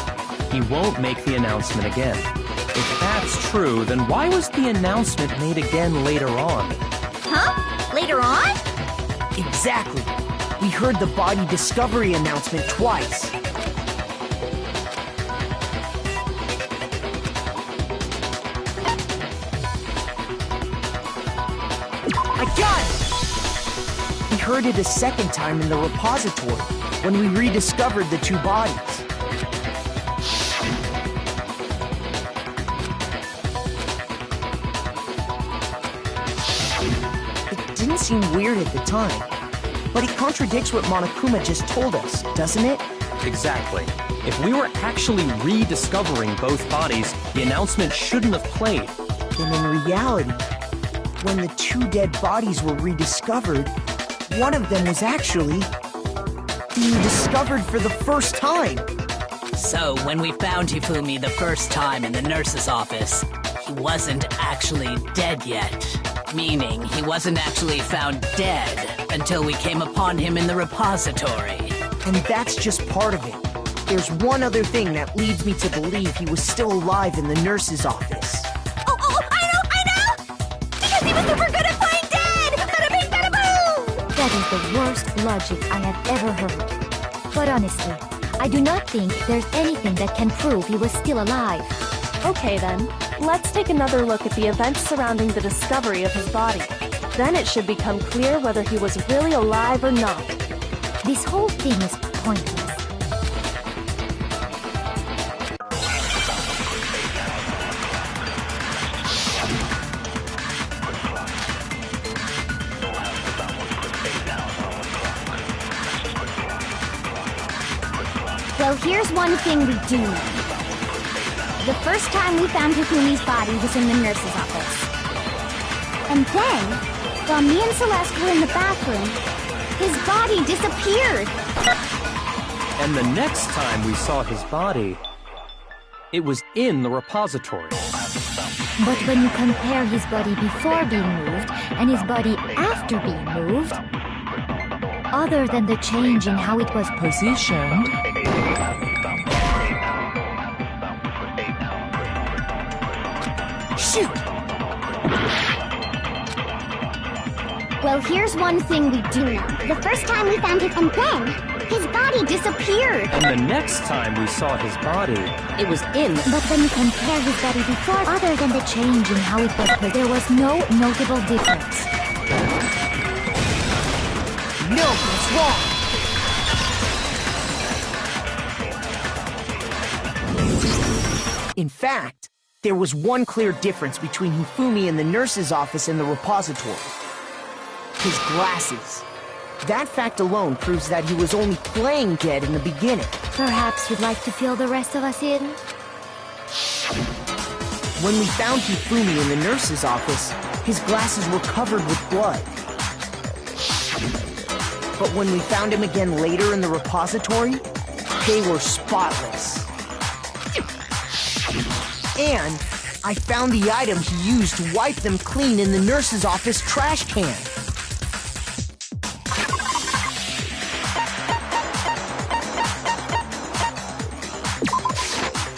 he won't make the announcement again. If that's true, then why was the announcement made again later on? Huh? Later on? Exactly. We heard the body discovery announcement twice. I got it! We heard it a second time in the repository, when we rediscovered the two bodies. It didn't seem weird at the time, but it contradicts what Monokuma just told us, doesn't it? Exactly. If we were actually rediscovering both bodies, the announcement shouldn't have played. Then in reality, when the two dead bodies were rediscovered, one of them was actually being discovered for the first time. So, when we found Hifumi the first time in the nurse's office, he wasn't actually dead yet. Meaning, he wasn't actually found dead until we came upon him in the repository. And that's just part of it. There's one other thing that leads me to believe he was still alive in the nurse's office. Oh, I know! Because he was super good at playing dead! Bada bing, bada boom! That is the worst logic I have ever heard. But honestly, I do not think there's anything that can prove he was still alive. Okay then, let's take another look at the events surrounding the discovery of his body. Then it should become clear whether he was really alive or not. This whole thing is pointless. Well, here's one thing we do know. The first time we found Hifumi's body was in the nurse's office. And then, while me and Celeste were in the bathroom, his body disappeared. And the next time we saw his body, it was in the repository. But when you compare his body before being moved and his body after being moved, other than the change in how it was positioned, shoot! Well, here's one thing we do know. The first time we found it, and then his body disappeared. And the next time we saw his body, It was in. but when you compare his body before, other than the change in how it was, there was no notable difference. No, that's wrong! In fact, there was one clear difference between Hifumi in the nurse's office and the repository. His glasses. That fact alone proves that he was only playing dead in the beginning. Perhaps you'd like to fill the rest of us in? When we found Hifumi in the nurse's office, his glasses were covered with blood. But when we found him again later in the repository, they were spotless. And I found the item he used to wipe them clean in the nurse's office trash can.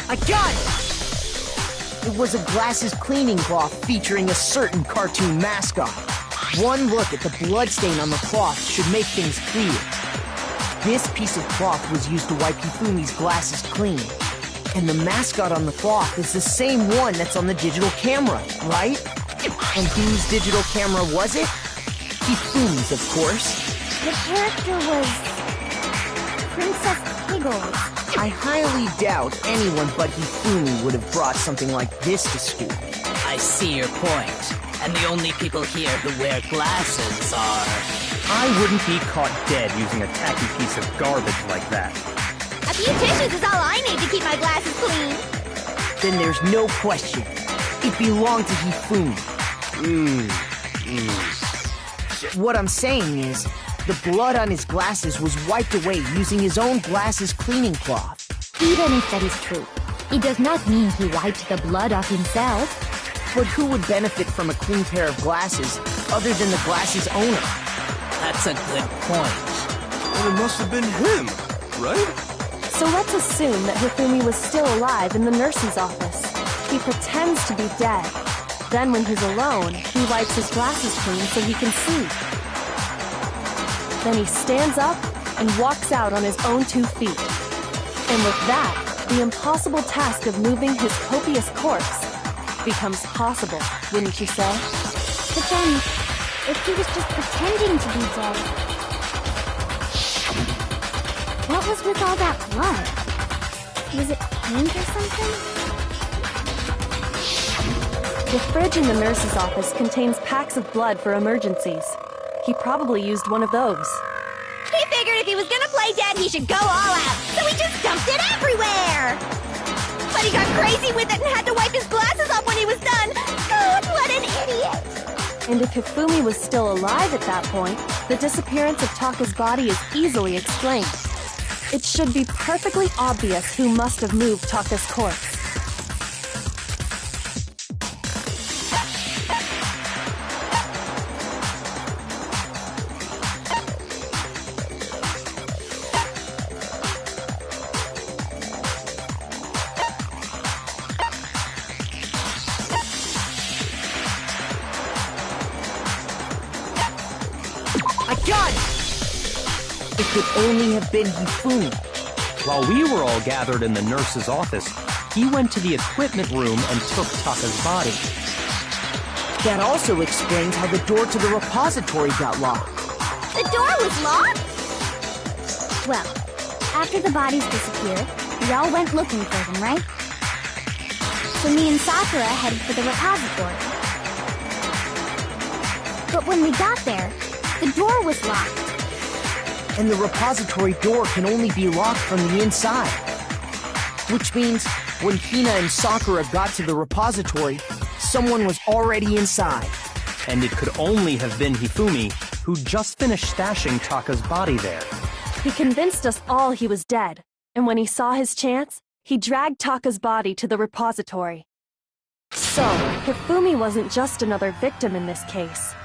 I got it! It was a glasses cleaning cloth featuring a certain cartoon mascot. One look at the bloodstain on the cloth should make things clear. This piece of cloth was used to wipe Hifumi's glasses clean. And the mascot on the cloth is the same one that's on the digital camera, right? And whose digital camera was it? Hifumi's, of course. The character was Princess Piggles. I highly doubt anyone but Hifumi would have brought something like this to school. I see your point. And the only people here who wear glasses are... I wouldn't be caught dead using a tacky piece of garbage like that. A few tissues is all I need to keep my glasses clean. Then there's no question. It belonged to Hifumi. What I'm saying is, the blood on his glasses was wiped away using his own glasses cleaning cloth. Even if that is true, it does not mean he wiped the blood off himself. But who would benefit from a clean pair of glasses other than the glasses owner? That's a good point. Well, it must have been him, right? So let's assume that Hifumi was still alive in the nurse's office. He pretends to be dead. Then when he's alone, he wipes his glasses clean so he can see. Then he stands up and walks out on his own 2 feet. And with that, the impossible task of moving his copious corpse becomes possible, wouldn't you say? But then, if he was just pretending to be dead, what was with all that blood? Was it paint or something? The fridge in the nurse's office contains packs of blood for emergencies. He probably used one of those. He figured if he was gonna play dead, he should go all out, so he just dumped it everywhere! But he got crazy with it and had to wipe his glasses off when he was done! God, what an idiot! And if Hifumi was still alive at that point, the disappearance of Taka's body is easily explained. It should be perfectly obvious who must have moved Taka's corpse. I got it! It could only have been Hifumi. While we were all gathered in the nurse's office, he went to the equipment room and took Taka's body. That also explains how the door to the repository got locked. The door was locked? Well, after the bodies disappeared, we all went looking for them, right? So me and Sakura headed for the repository. But when we got there, the door was locked. And the repository door can only be locked from the inside. Which means, when Hina and Sakura got to the repository, someone was already inside. And it could only have been Hifumi, who just finished stashing Taka's body there. He convinced us all he was dead, and when he saw his chance, he dragged Taka's body to the repository. So, Hifumi wasn't just another victim in this case.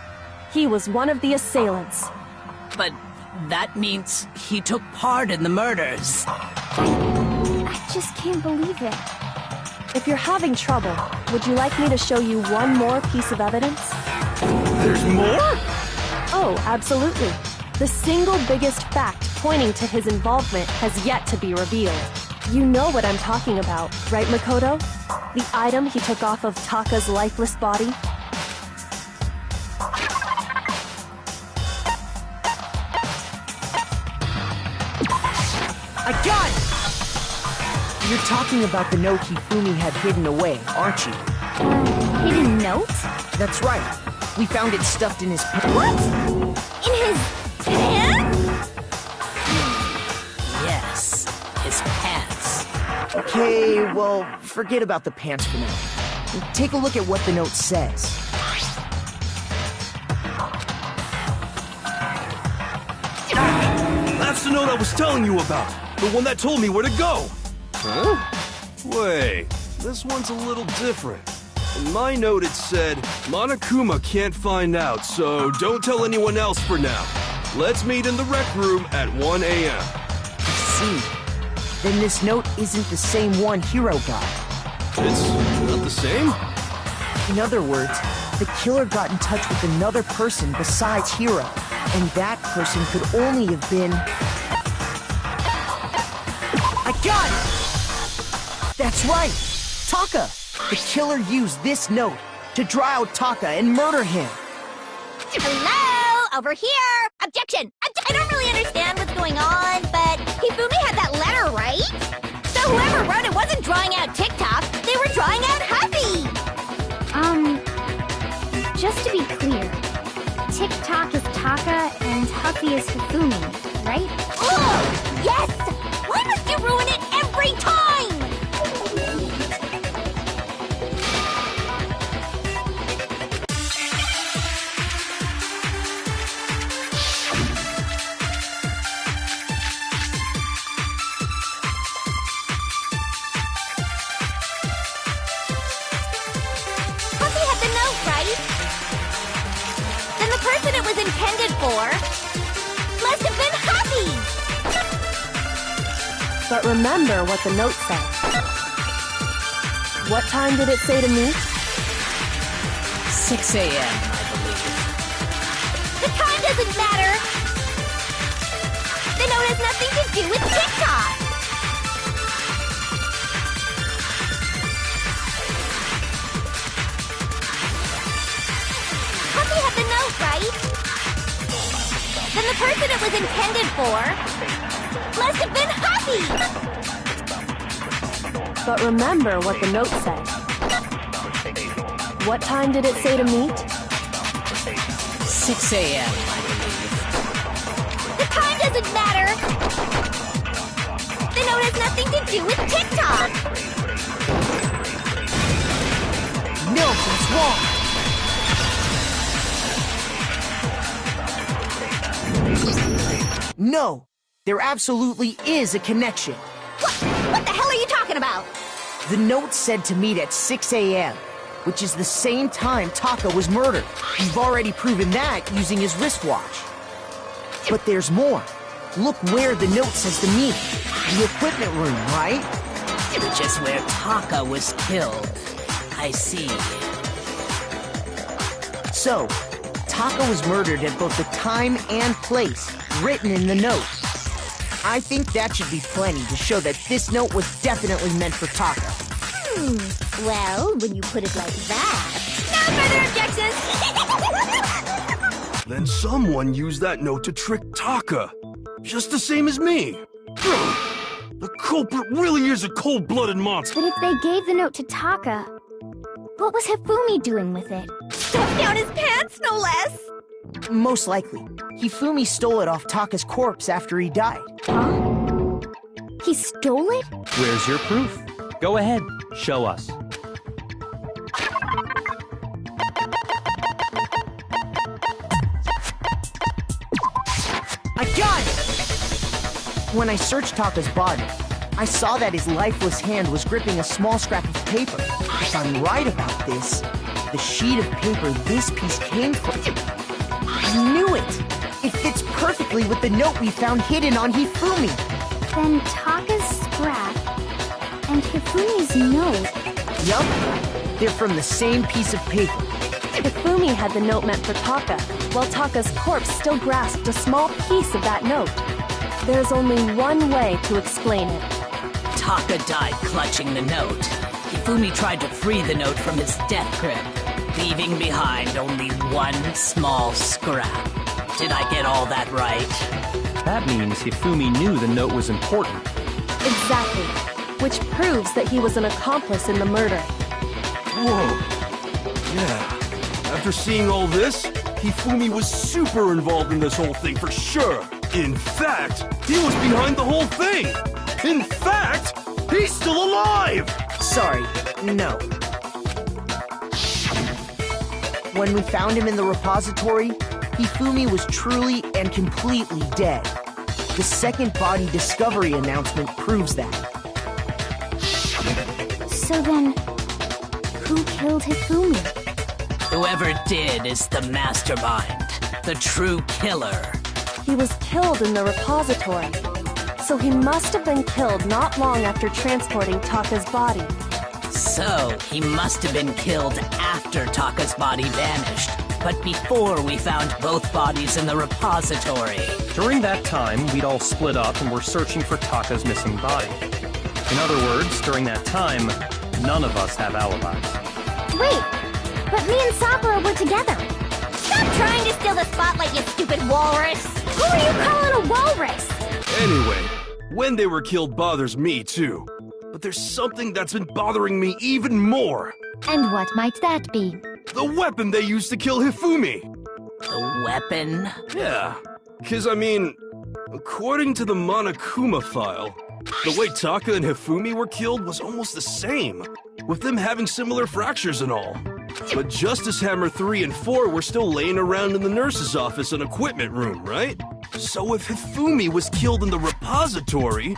He was one of the assailants. But that means he took part in the murders. I just can't believe it. If you're having trouble, would you like me to show you one more piece of evidence? There's more? Oh, absolutely. The single biggest fact pointing to his involvement has yet to be revealed. You know what I'm talking about, right, Makoto? The item he took off of Taka's lifeless body? I got it! You're talking about the note Hifumi had hidden away, aren't you? Hidden note? That's right. We found it stuffed in his What? In his pants? Yes, his pants. Okay, well, forget about the pants for now. Take a look at what the note says. That's the note I was telling you about. The one that told me where to go. Huh? Wait, this one's a little different. In my note it said, Monokuma can't find out, so don't tell anyone else for now. Let's meet in the rec room at 1 a.m. I see. Then this note isn't the same one Hiro got. It's not the same? In other words, the killer got in touch with another person besides Hiro, and that person could only have been... I got it! That's right! Taka! The killer used this note to draw out Taka and murder him. Hello? Over here! Objection! I don't really understand what's going on, but Hifumi had that letter, right? So whoever wrote it wasn't drawing out TikTok, they were drawing out Huffy! Just to be clear, TikTok is Taka and Huffy is Hifumi, right? Oh, yes! Why must you ruin it every time? Huffy had the note, right? Then the person it was intended for must have been Huffy! But remember what the note said. What time did it say to meet? 6 a.m., I believe. The time doesn't matter! The note has nothing to do with TikTok! Huffy had the note, right? Then the person it was intended for must have been Huffy! But remember what the note said. What time did it say to meet? 6 a.m., I believe. The time doesn't matter! The note has nothing to do with TikTok! No, that's wrong! No, there absolutely is a connection. What the hell are you talking about? The note said to meet at 6 a.m., which is the same time Taka was murdered. You've already proven that using his wristwatch. But there's more. Look where the note says to meet. The equipment room, right? Which is where Taka was killed. I see. So, Taka was murdered at both the time and place written in the note. I think that should be plenty to show that this note was definitely meant for Taka. Well, when you put it like that... No further objections! Then someone used that note to trick Taka. Just the same as me. The culprit really is a cold-blooded monster. But if they gave the note to Taka, what was Hifumi doing with it? Stuffed down his pants, no less! Most likely, Hifumi stole it off Taka's corpse after he died. Huh? He stole it? Where's your proof? Go ahead, show us. I got it! When I searched Taka's body, I saw that his lifeless hand was gripping a small scrap of paper. If I'm right about this, the sheet of paper this piece came from... I knew it! It fits perfectly with the note we found hidden on Hifumi. Then Taka's scrap and Hifumi's note... Yup, they're from the same piece of paper. Hifumi had the note meant for Taka, while Taka's corpse still grasped a small piece of that note. There's only one way to explain it. Taka died clutching the note. Hifumi tried to free the note from his death grip, leaving behind only one small scrap. Did I get all that right? That means Hifumi knew the note was important. Exactly, which proves that he was an accomplice in the murder. Whoa. Yeah. After seeing all this, Hifumi was super involved in this whole thing for sure. In fact, he was behind the whole thing. In fact, he's still alive! Sorry, no. When we found him in the repository, Hifumi was truly and completely dead. The second body discovery announcement proves that. So then, who killed Hifumi? Whoever did is the mastermind, the true killer. He was killed in the repository, so he must have been killed not long after transporting Taka's body. So, he must have been killed after Taka's body vanished, but before we found both bodies in the repository. During that time, we'd all split up and were searching for Taka's missing body. In other words, during that time, none of us have alibis. Wait, but me and Sakura were together. Stop trying to steal the spotlight, you stupid walrus! Who are you calling a walrus? Anyway, when they were killed bothers me too. But there's something that's been bothering me even more. And what might that be? The weapon they used to kill Hifumi. The weapon? Yeah, because I mean, according to the Monokuma file, the way Taka and Hifumi were killed was almost the same, with them having similar fractures and all. But Justice Hammer 3 and 4 were still laying around in the nurse's office and equipment room, right? So if Hifumi was killed in the repository,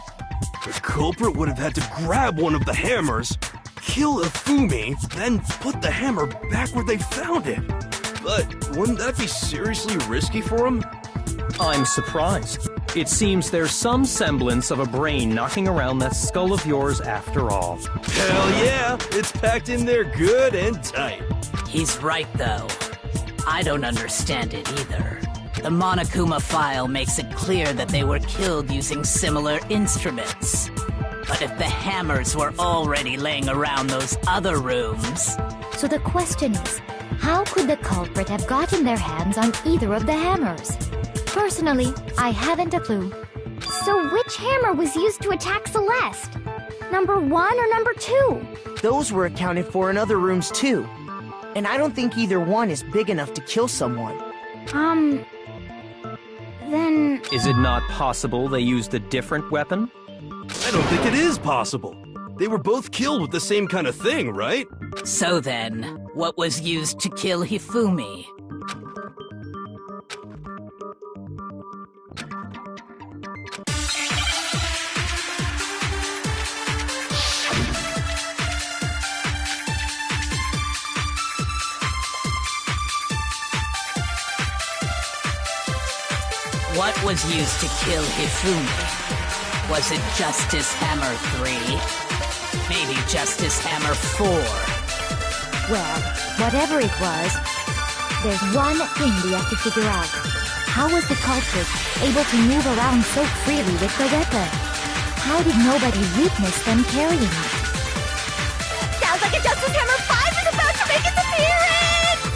the culprit would have had to grab one of the hammers, kill Hifumi, then put the hammer back where they found it. But wouldn't that be seriously risky for him? I'm surprised. It seems there's some semblance of a brain knocking around that skull of yours after all. Hell yeah, it's packed in there good and tight. He's right, though. I don't understand it either. The Monokuma file makes it clear that they were killed using similar instruments. But if the hammers were already laying around those other rooms... So the question is, how could the culprit have gotten their hands on either of the hammers? Personally, I haven't a clue. So which hammer was used to attack Celeste? Number 1 or number 2? Those were accounted for in other rooms too. And I don't think either one is big enough to kill someone. Then... Is it not possible they used a different weapon? I don't think it is possible. They were both killed with the same kind of thing, right? So then, what was used to kill Hifumi? What was used to kill Hifumi? Was it Justice Hammer 3? Maybe Justice Hammer 4? Well, whatever it was, there's one thing we have to figure out. How was the culprit able to move around so freely with the weapon? How did nobody witness them carrying it? Sounds like a Justice Hammer 5 is about to make its appearance!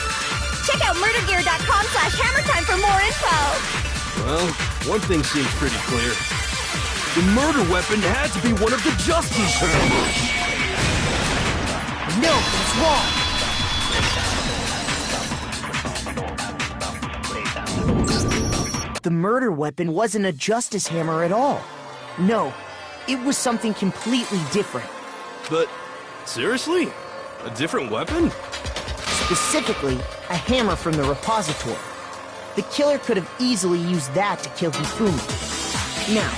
Check out murdergear.com/hammertime for more info! Well, one thing seems pretty clear. The murder weapon had to be one of the Justice Hammers! No, it's wrong! The murder weapon wasn't a Justice Hammer at all. No, it was something completely different. But, seriously? A different weapon? Specifically, a hammer from the repository. The killer could have easily used that to kill Hifumi. Now,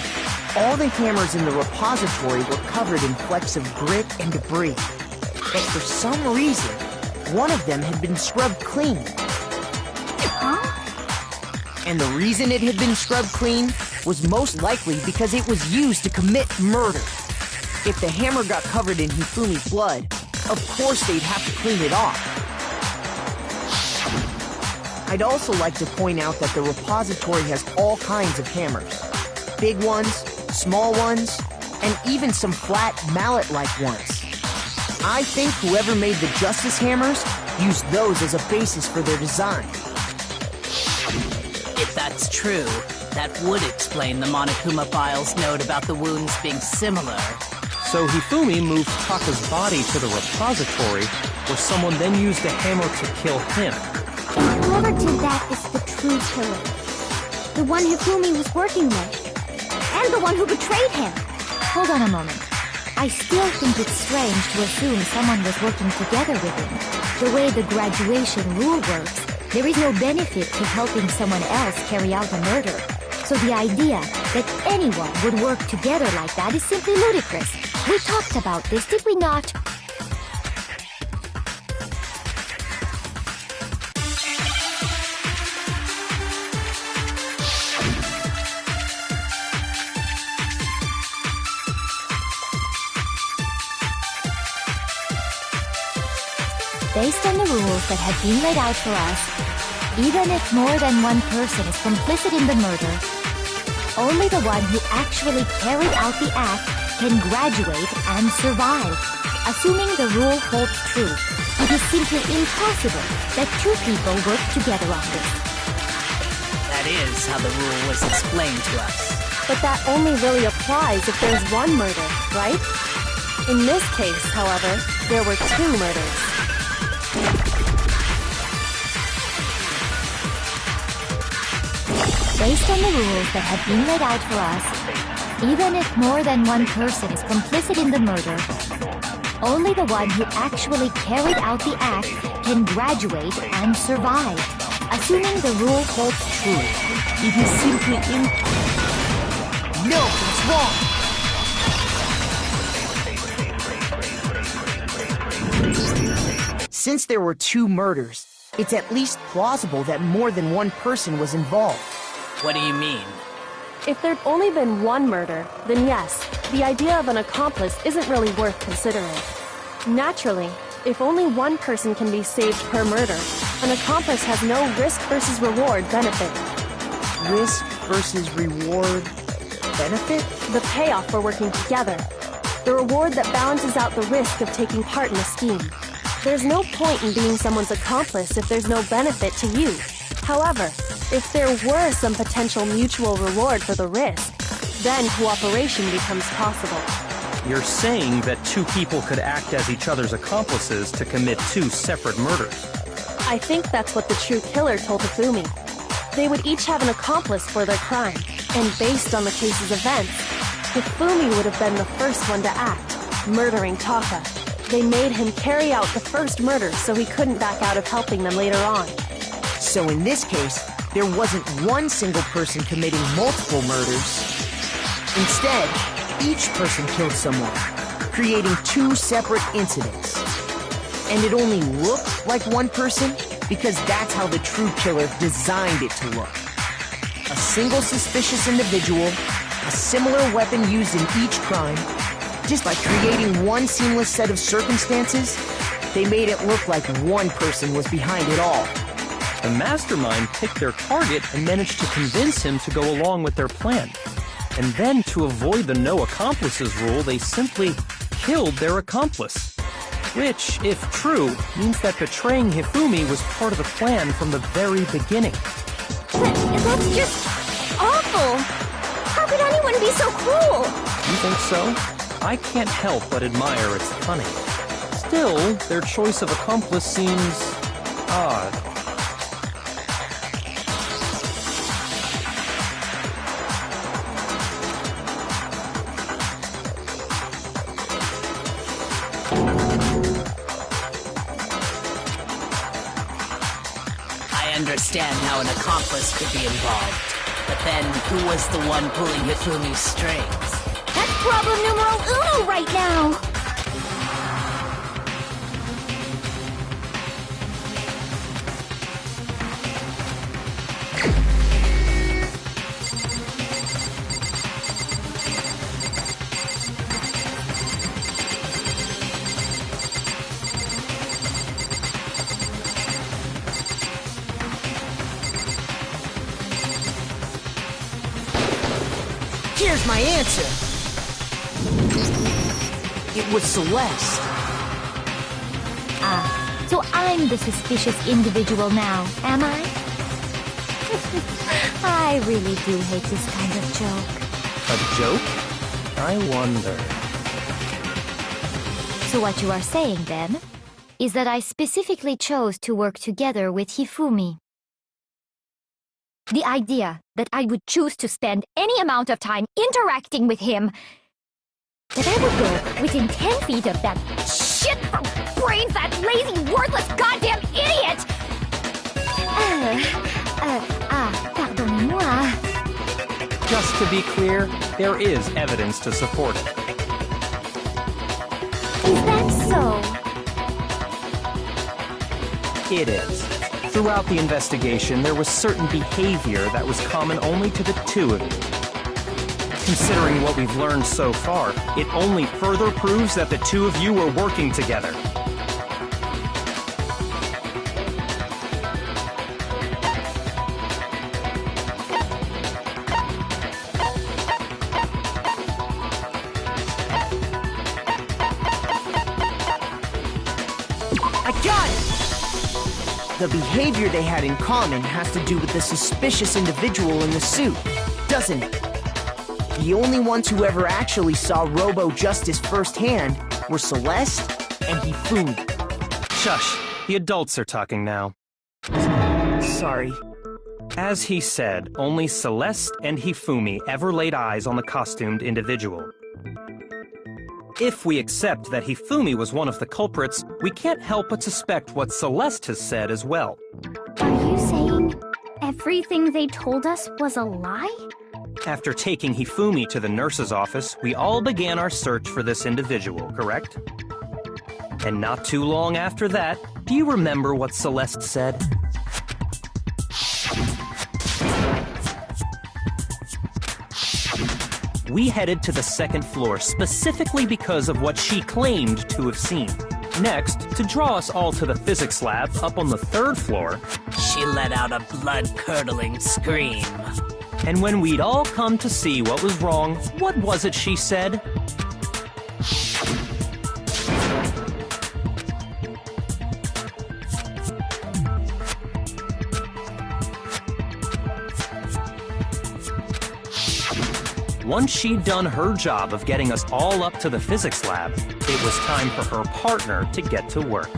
all the hammers in the repository were covered in flecks of grit and debris. But for some reason, one of them had been scrubbed clean. Huh? And the reason it had been scrubbed clean was most likely because it was used to commit murder. If the hammer got covered in Hifumi's blood, of course they'd have to clean it off. I'd also like to point out that the repository has all kinds of hammers. Big ones, small ones, and even some flat mallet-like ones. I think whoever made the Justice Hammers used those as a basis for their design. If that's true, that would explain the Monokuma file's note about the wounds being similar. So Hifumi moved Taka's body to the repository, where someone then used a hammer to kill him. Whoever did that is the true killer. The one Hifumi was working with. And the one who betrayed him. Hold on a moment. I still think it's strange to assume someone was working together with him. The way the graduation rule works, there is no benefit to helping someone else carry out a murder. So the idea that anyone would work together like that is simply ludicrous. We talked about this, did we not? Based on the rules that have been laid out for us, even if more than one person is complicit in the murder, only the one who actually carried out the act can graduate and survive. Assuming the rule holds true, it is simply impossible that two people work together on this. That is how the rule was explained to us. But that only really applies if there's one murder, right? In this case, however, there were two murders. Based on the rules that have been laid out for us, even if more than one person is complicit in the murder, only the one who actually carried out the act can graduate and survive. Assuming the rule holds true, it is simply No, it's wrong! Since there were two murders, it's at least plausible that more than one person was involved. What do you mean? If there'd only been one murder, then yes, the idea of an accomplice isn't really worth considering. Naturally, if only one person can be saved per murder, an accomplice has no risk versus reward benefit. Risk versus reward benefit? The payoff for working together. The reward that balances out the risk of taking part in a scheme. There's no point in being someone's accomplice if there's no benefit to you. However, if there were some potential mutual reward for the risk, then cooperation becomes possible. You're saying that two people could act as each other's accomplices to commit two separate murders. I think that's what the true killer told Hifumi. They would each have an accomplice for their crime, and based on the case's events, Hifumi would have been the first one to act, murdering Taka. They made him carry out the first murder so he couldn't back out of helping them later on. So in this case, there wasn't one single person committing multiple murders. Instead, each person killed someone, creating two separate incidents. And it only looked like one person because that's how the true killer designed it to look. A single suspicious individual, a similar weapon used in each crime. Just by creating one seamless set of circumstances, they made it look like one person was behind it all. The mastermind picked their target and managed to convince him to go along with their plan. And then, to avoid the no accomplices rule, they simply killed their accomplice. Which, if true, means that betraying Hifumi was part of the plan from the very beginning. That's just awful! How could anyone be so cruel? You think so? I can't help but admire its cunning. Still, their choice of accomplice seems odd. I understand how an accomplice could be involved. But then, who was the one pulling Hifumi's strings? That's problem numero uno right now! Here's my answer. It was Celeste. Ah, so I'm the suspicious individual now, am I? I really do hate this kind of joke. A joke? I wonder. So what you are saying, then, is that I specifically chose to work together with Hifumi. The idea that I would choose to spend any amount of time interacting with him, that I would go within 10 feet of that shit-for-brains, that lazy, worthless, goddamn idiot! Pardonnez-moi. Just to be clear, there is evidence to support it. Is that so? It is. Throughout the investigation, there was certain behavior that was common only to the two of you. Considering what we've learned so far, it only further proves that the two of you were working together. I got it! The behavior they had in common has to do with the suspicious individual in the suit, doesn't it? The only ones who ever actually saw Robo-Justice firsthand were Celeste and Hifumi. Shush, the adults are talking now. Sorry. As he said, only Celeste and Hifumi ever laid eyes on the costumed individual. If we accept that Hifumi was one of the culprits, we can't help but suspect what Celeste has said as well. Are you saying everything they told us was a lie? After taking Hifumi to the nurse's office, we all began our search for this individual, correct? And not too long after that, do you remember what Celeste said? We headed to the second floor specifically because of what she claimed to have seen. Next, to draw us all to the physics lab up on the third floor, She let out a blood-curdling scream. and when we'd all come to see what was wrong, what was it she said? Once she'd done her job of getting us all up to the physics lab, it was time for her partner to get to work.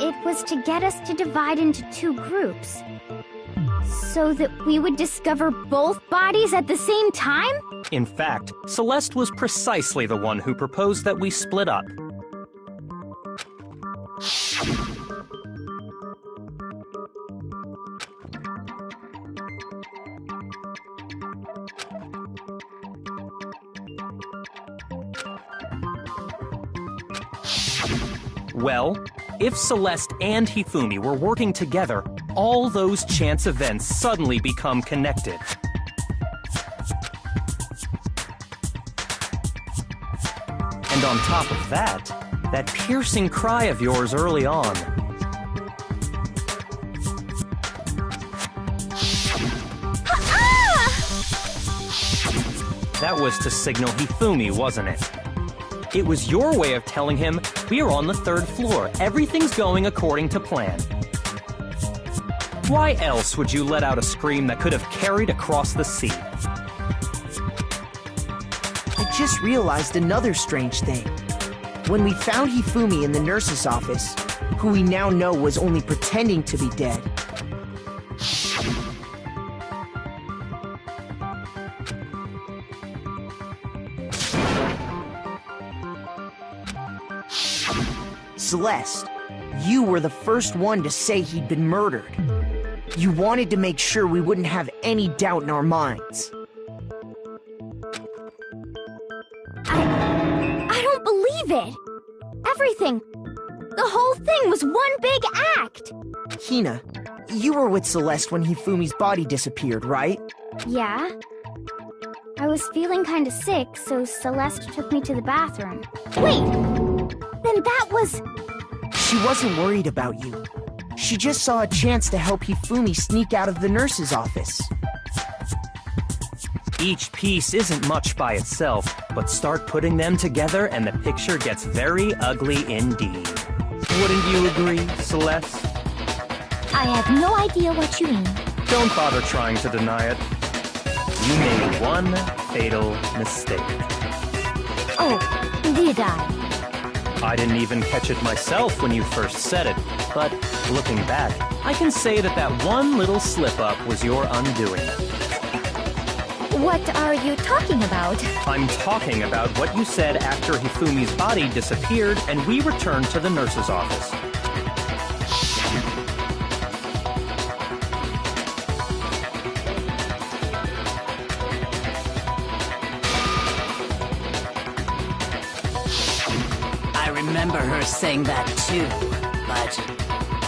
It was to get us to divide into two groups, so that we would discover both bodies at the same time? In fact, Celeste was precisely the one who proposed that we split up. Well, if Celeste and Hifumi were working together, all those chance events suddenly become connected. And on top of that, that piercing cry of yours early on. That was to signal Hifumi, wasn't it? It was your way of telling him, we're on the 3rd floor, everything's going according to plan. Why else would you let out a scream that could have carried across the sea? I just realized another strange thing. When we found Hifumi in the nurse's office, who we now know was only pretending to be dead, Celeste, you were the first one to say he'd been murdered. You wanted to make sure we wouldn't have any doubt in our minds. I don't believe it! Everything, the whole thing was one big act! Hina, you were with Celeste when Hifumi's body disappeared, right? Yeah. I was feeling kinda sick, so Celeste took me to the bathroom. Wait! Then that was... She wasn't worried about you. She just saw a chance to help Hifumi sneak out of the nurse's office. Each piece isn't much by itself, but start putting them together and the picture gets very ugly indeed. Wouldn't you agree, Celeste? I have no idea what you mean. Don't bother trying to deny it. You made one fatal mistake. Oh, did I? I didn't even catch it myself when you first said it, but looking back, I can say that that one little slip-up was your undoing. What are you talking about? I'm talking about what you said after Hifumi's body disappeared and we returned to the nurse's office. I remember her saying that too, but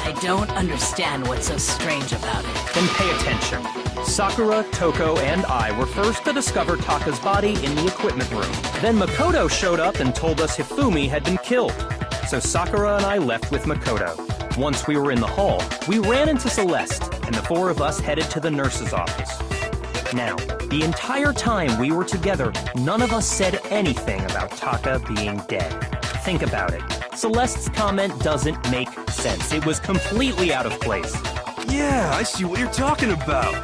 I don't understand what's so strange about it. Then pay attention. Sakura, Toko, and I were first to discover Taka's body in the equipment room. Then Makoto showed up and told us Hifumi had been killed. So Sakura and I left with Makoto. Once we were in the hall, we ran into Celeste, and the 4 of us headed to the nurse's office. Now, the entire time we were together, none of us said anything about Taka being dead. Think about it. Celeste's comment doesn't make sense. It was completely out of place. Yeah, I see what you're talking about.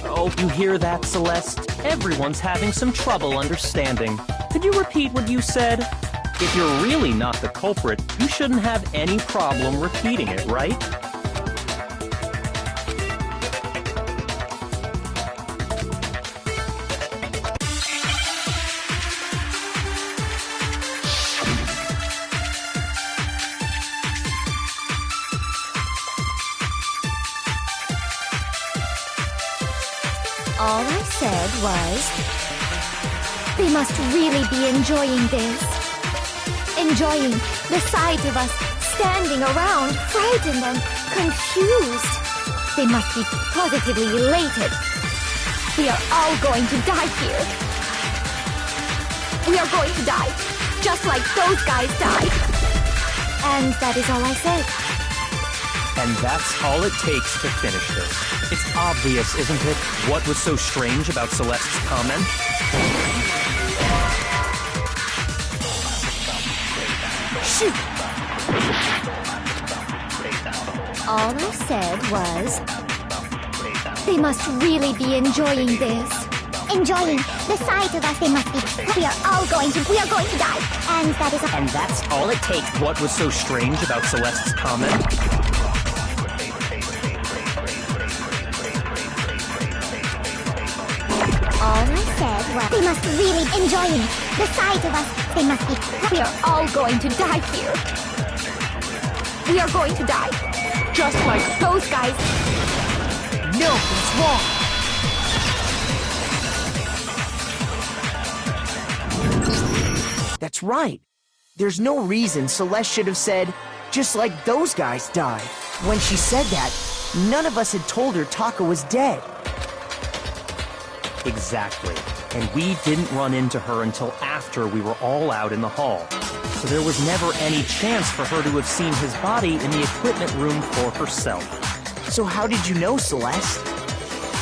Oh, you hear that, Celeste? Everyone's having some trouble understanding. Could you repeat what you said? If you're really not the culprit, you shouldn't have any problem repeating it, right? All I said was... They must really be enjoying this. Enjoying the sight of us standing around, frightened and confused. They must be positively elated. We are all going to die here. We are going to die, just like those guys died. And that is all I said. And that's all it takes to finish this. It's obvious, isn't it, what was so strange about Celeste's comment? Shoot! All I said was... They must really be enjoying this. Enjoying the sight of us, they must be. We are going to die. And that is And that's all it takes. What was so strange about Celeste's comment? All I said was, they must really enjoying the sight of us. They must be. We are all going to die here. We are going to die, just like those guys. No, it's wrong. That's right. There's no reason Celeste should have said, just like those guys died. When she said that, None of us had told her Taka was dead. Exactly. And we didn't run into her until after we were all out in the hall. So there was never any chance for her to have seen his body in the equipment room for herself. So how did you know, Celeste?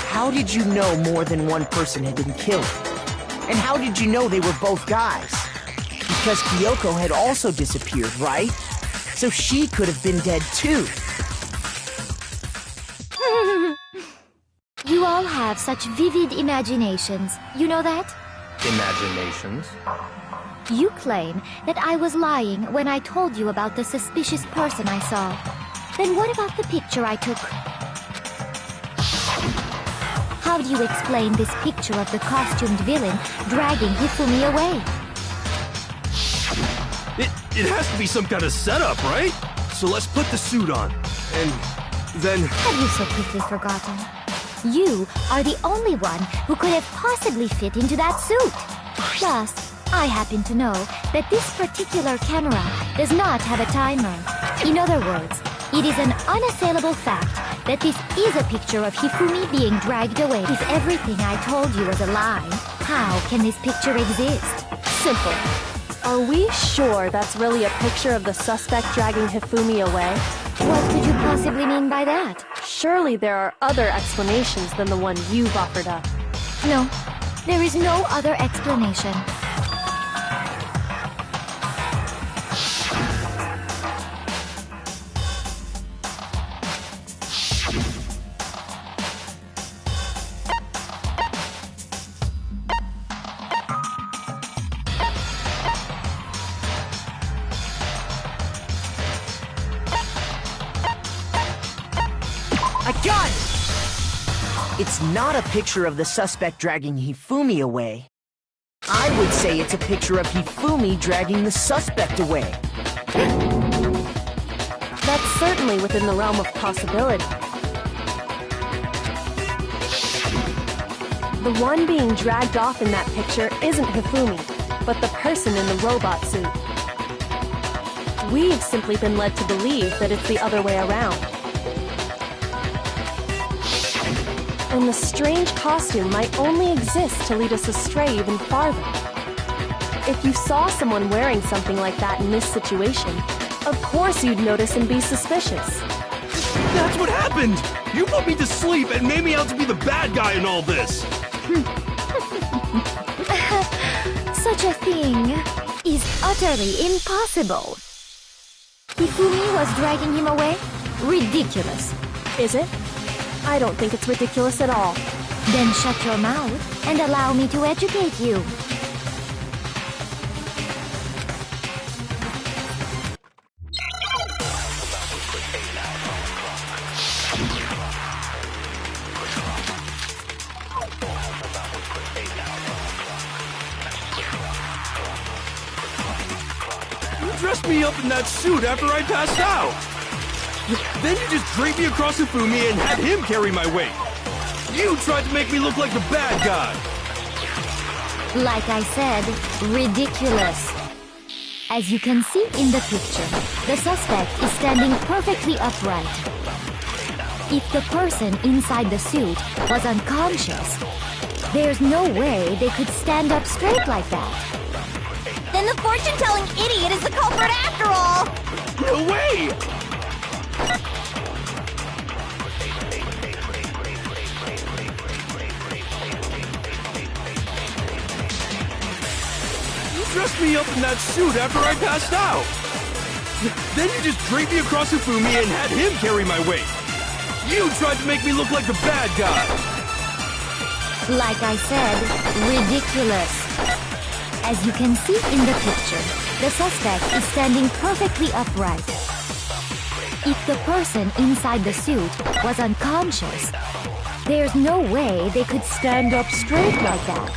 How did you know more than one person had been killed? And how did you know they were both guys? Because Kyoko had also disappeared, right? So she could have been dead too. You all have such vivid imaginations. You know that? Imaginations? You claim that I was lying when I told you about the suspicious person I saw. Then what about the picture I took? How do you explain this picture of the costumed villain dragging Hifumi away? It has to be some kind of setup, right? So let's put the suit on. And then... Have you so quickly forgotten? You are the only one who could have possibly fit into that suit. Plus, I happen to know that this particular camera does not have a timer. In other words, it is an unassailable fact that this is a picture of Hifumi being dragged away. If everything I told you was a lie, how can this picture exist? Simple. Are we sure that's really a picture of the suspect dragging Hifumi away? What could you possibly mean by that? Surely there are other explanations than the one you've offered up. No, there is no other explanation. I got it! It's not a picture of the suspect dragging Hifumi away. I would say it's a picture of Hifumi dragging the suspect away. That's certainly within the realm of possibility. The one being dragged off in that picture isn't Hifumi, but the person in the robot suit. We've simply been led to believe that it's the other way around. And the strange costume might only exist to lead us astray even farther. If you saw someone wearing something like that in this situation, of course you'd notice and be suspicious. That's what happened! You put me to sleep and made me out to be the bad guy in all this! Such a thing is utterly impossible. Hifumi was dragging him away? Ridiculous. Is it? I don't think it's ridiculous at all. Then shut your mouth and allow me to educate you. You dressed me up in that suit after I passed out! Then you just draped me across Hifumi and had him carry my weight! You tried to make me look like the bad guy! Like I said, ridiculous. As you can see in the picture, the suspect is standing perfectly upright. If the person inside the suit was unconscious, there's no way they could stand up straight like that. Then the fortune-telling idiot is the culprit after all! No way! You dressed me up in that suit after I passed out! Then you just draped me across Hifumi and had him carry my weight! You tried to make me look like the bad guy! Like I said, ridiculous. As you can see in the picture, the suspect is standing perfectly upright. If the person inside the suit was unconscious, there's no way they could stand up straight like that.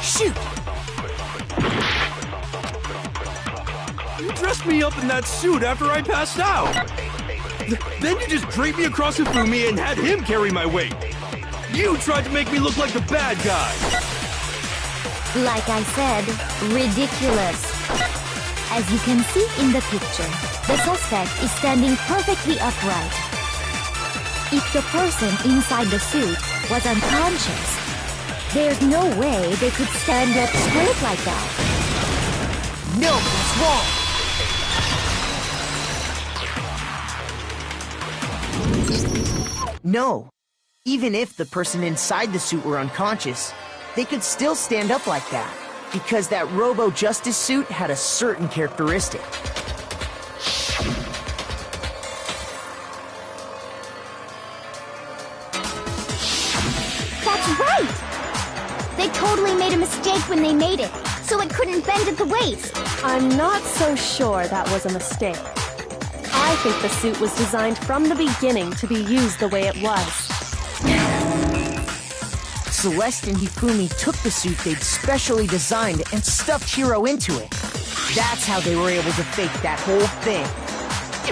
Shoot! You dressed me up in that suit after I passed out! Then you just draped me across Hifumi and had him carry my weight! You tried to make me look like the bad guy! Like I said, ridiculous. As you can see in the picture, the suspect is standing perfectly upright. If the person inside the suit was unconscious, there's no way they could stand up straight like that. No, that's wrong! No. Even if the person inside the suit were unconscious, they could still stand up like that, because that Robo-Justice suit had a certain characteristic. That's right! They totally made a mistake when they made it, so it couldn't bend at the waist. I'm not so sure that was a mistake. I think the suit was designed from the beginning to be used the way it was. Celeste and Hifumi took the suit they'd specially designed and stuffed Hiro into it. That's how they were able to fake that whole thing.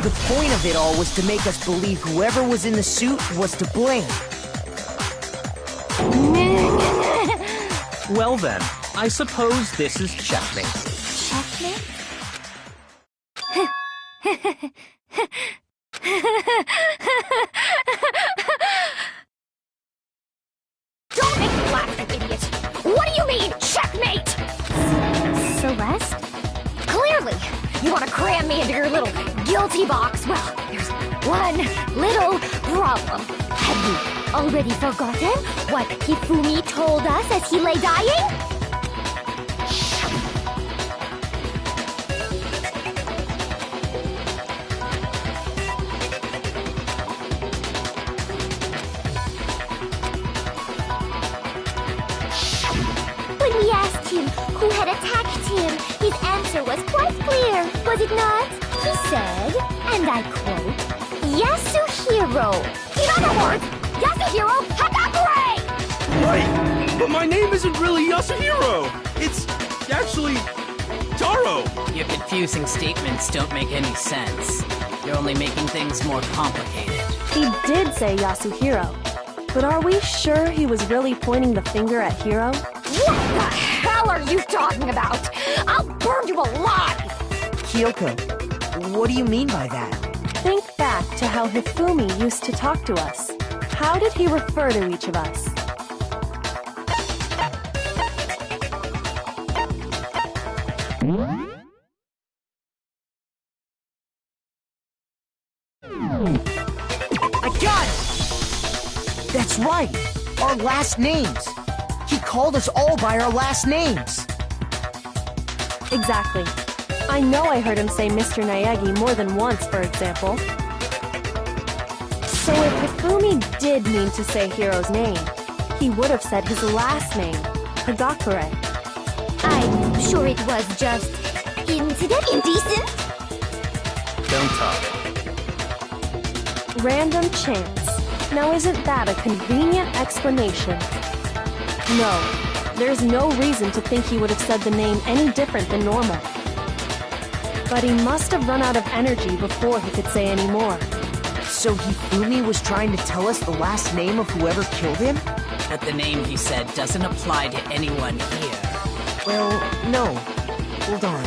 The point of it all was to make us believe whoever was in the suit was to blame. Well then, I suppose this is checkmate. Checkmate? Don't make me laugh, you idiot! What do you mean, checkmate? Celeste? Clearly, you want to cram me into your little guilty box. Well, there's one little problem. Have you already forgotten what Hifumi told us as he lay dying? When we asked him who had attacked him, his answer was quite clear, was it not? He said, and I quote, Yasuhiro. In other words, Yasuhiro Hagakure! Wait, but my name isn't really Yasuhiro. It's actually Taro. Your confusing statements don't make any sense. You're only making things more complicated. He did say Yasuhiro, but are we sure he was really pointing the finger at Hiro? What the hell are you talking about? I'll burn you alive! Kyoko, what do you mean by that? Think back to how Hifumi used to talk to us. How did he refer to each of us? I got it! That's right! Our last names! He called us all by our last names! Exactly. I know I heard him say Mr. Naegi more than once, for example. So if Hifumi did mean to say Hiro's name, he would have said his last name, Hagakure. I'm sure it was just indecent. Don't talk. Random chance. Now isn't that a convenient explanation? No, there's no reason to think he would have said the name any different than normal. But he must have run out of energy before he could say any more. So Hifumi was trying to tell us the last name of whoever killed him? But the name he said doesn't apply to anyone here. Well, no. Hold on.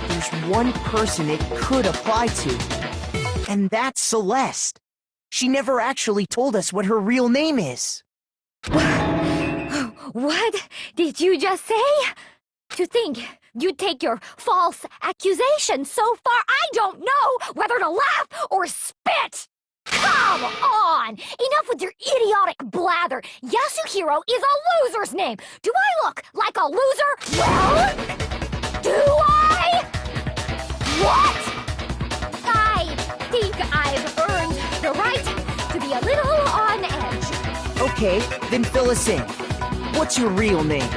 There's one person it could apply to. And that's Celeste. She never actually told us what her real name is. What did you just say? To think you'd take your false accusation so far, I don't know whether to laugh or spit! Come on! Enough with your idiotic blather! Yasuhiro is a loser's name! Do I look like a loser? Well, do I? What? I think I've earned the right to be a little on edge. Okay, then fill us in. What's your real name?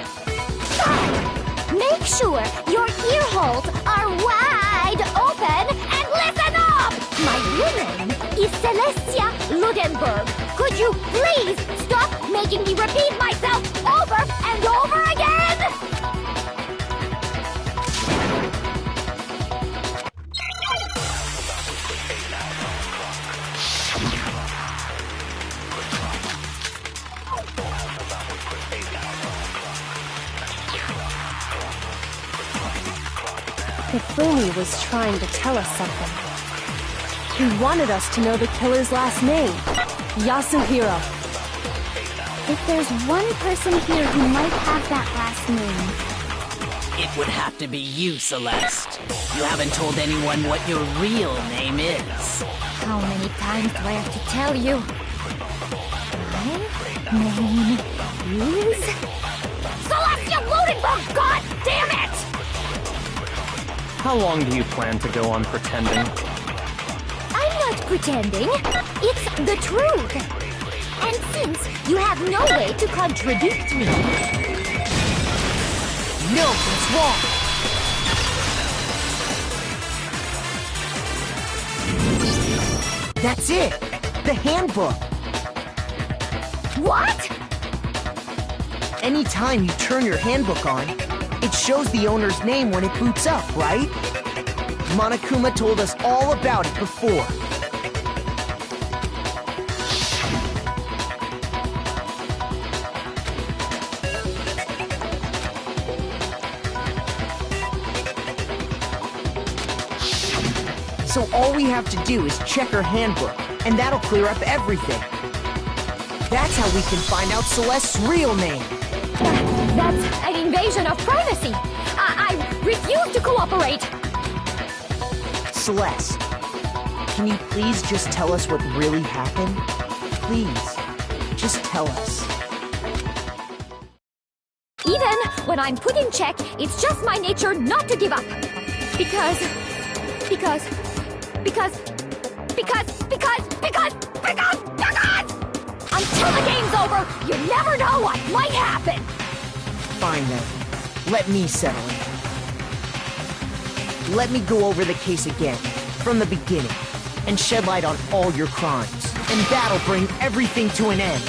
Make sure your ear holes are wide open and listen up! My real name is Celestia Ludenberg. Could you please stop making me repeat myself over and over again? Hifumi was trying to tell us something. He wanted us to know the killer's last name, Yasuhiro. If there's one person here who might have that last name, It would have to be you, Celeste. You haven't told anyone what your real name is. how many times do I have to tell you? My name is... Celestia Ludenberg, god damn it! How long do you plan to go on pretending? I'm not pretending. It's the truth. And since you have no way to contradict me... No, what's wrong? That's it! The handbook! What? Anytime you turn your handbook on, it shows the owner's name when it boots up, right? Monokuma told us all about it before. So all we have to do is check her handbook, and that'll clear up everything. That's how we can find out Celeste's real name. That's an invasion of privacy. I refuse to cooperate. Celeste, can you please just tell us what really happened? Please, just tell us. Even when I'm put in check, it's just my nature not to give up. Because until the game's over, you never know what might happen. Fine then. Let me settle it. Let me go over the case again, from the beginning, and shed light on all your crimes. And that'll bring everything to an end.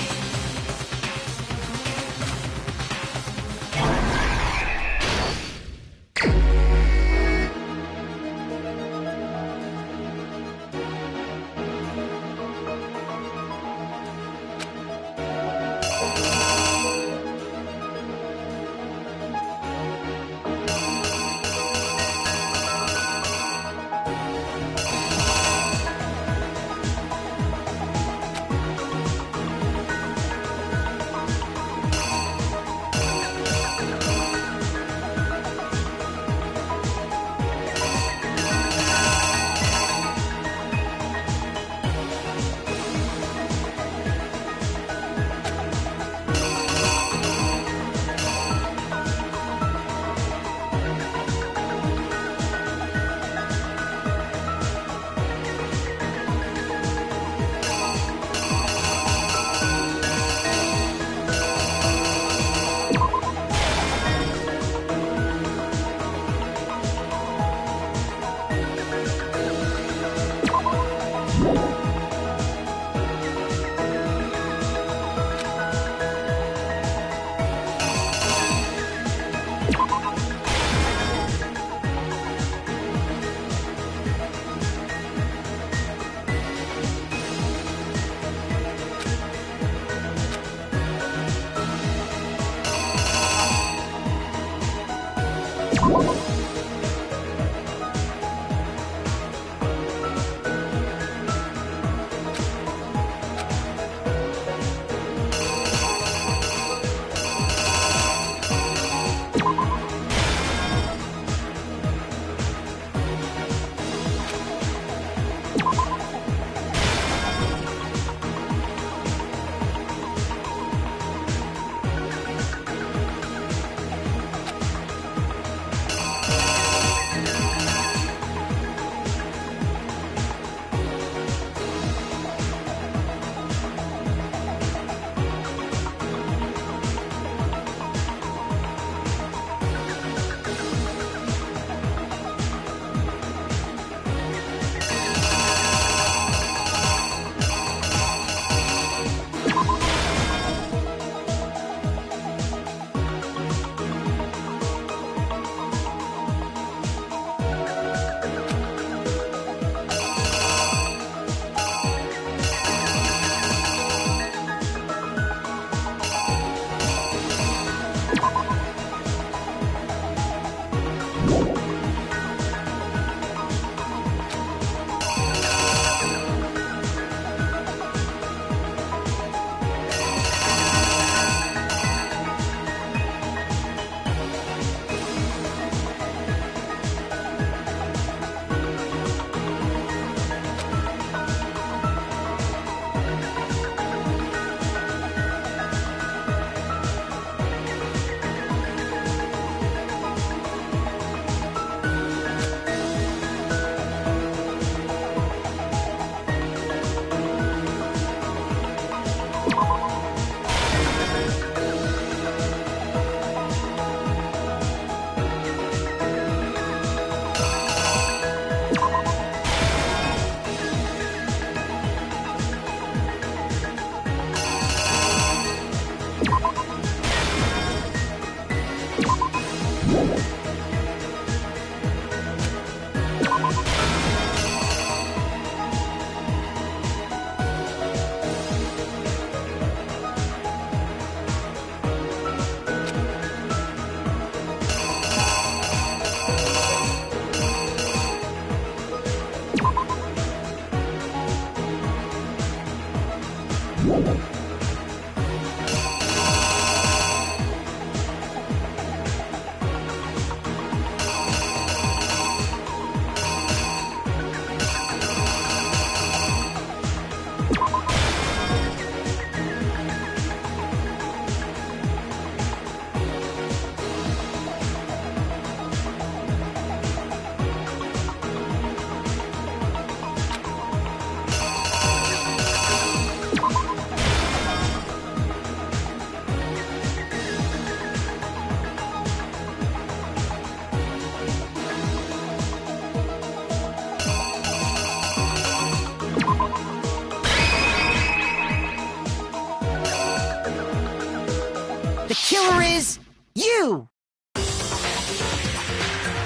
The killer is you!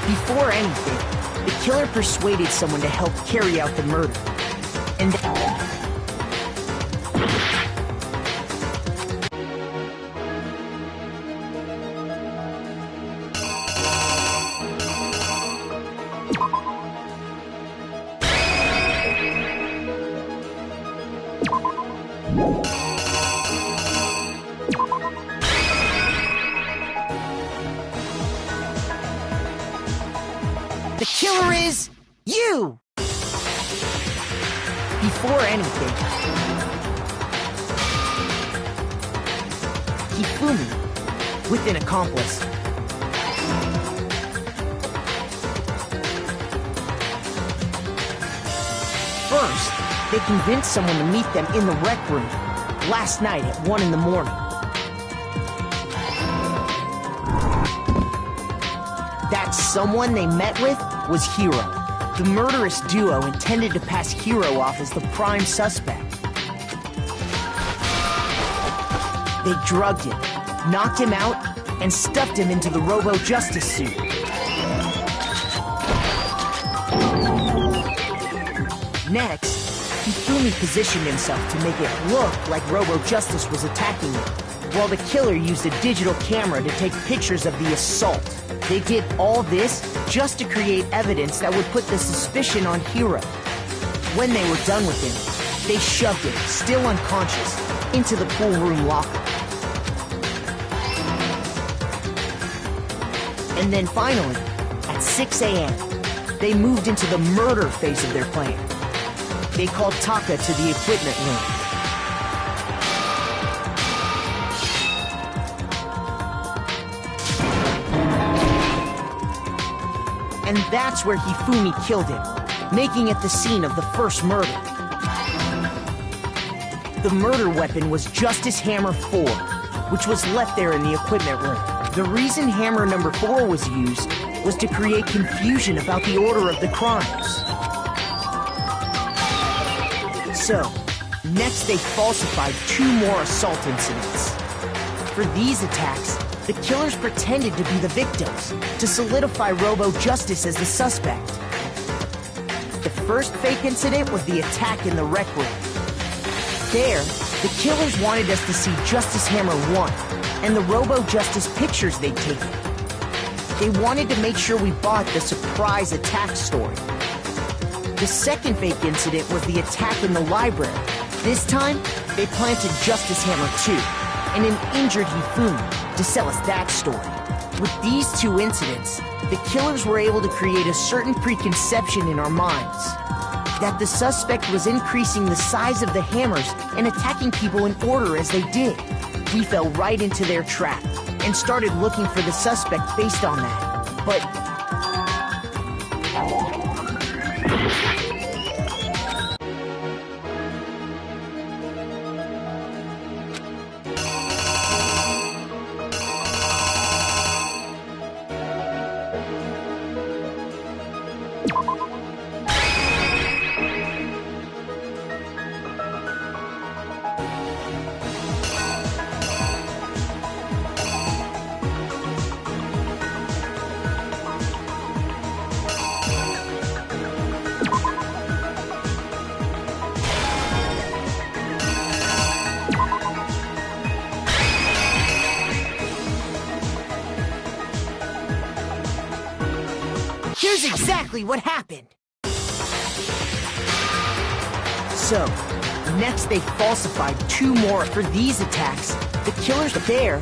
Before anything, the killer persuaded someone to help carry out the murder. And the killer is you! Before anything, Hifumi, with an accomplice. First, they convinced someone to meet them in the rec room last night at 1 in the morning. That someone they met with was Hiro. The murderous duo intended to pass Hiro off as the prime suspect. They drugged him, knocked him out, and stuffed him into the Robo-Justice suit. Next, Hifumi positioned himself to make it look like Robo-Justice was attacking him, while the killer used a digital camera to take pictures of the assault. They did all this just to create evidence that would put the suspicion on Hiro. When they were done with him, they shoved him, still unconscious, into the pool room locker. And then finally, at 6 a.m., they moved into the murder phase of their plan. They called Taka to the equipment room. And that's where Hifumi killed him, making it the scene of the first murder. The murder weapon was Justice Hammer 4, which was left there in the equipment room. The reason Hammer number 4 was used was to create confusion about the order of the crimes. So, next they falsified 2 more assault incidents. For these attacks, the killers pretended to be the victims, to solidify Robo-Justice as the suspect. The first fake incident was the attack in the rec room. There, the killers wanted us to see Justice Hammer 1 and the Robo-Justice pictures they'd taken. They wanted to make sure we bought the surprise attack story. The second fake incident was the attack in the library. This time, they planted Justice Hammer 2 and an injured Hifumi to sell us that story. With these 2 incidents, the killers were able to create a certain preconception in our minds that the suspect was increasing the size of the hammers and attacking people in order as they did. We fell right into their trap and started looking for the suspect based on that. But Here's exactly what happened. So, next they falsified 2 more. For these attacks, the killers there,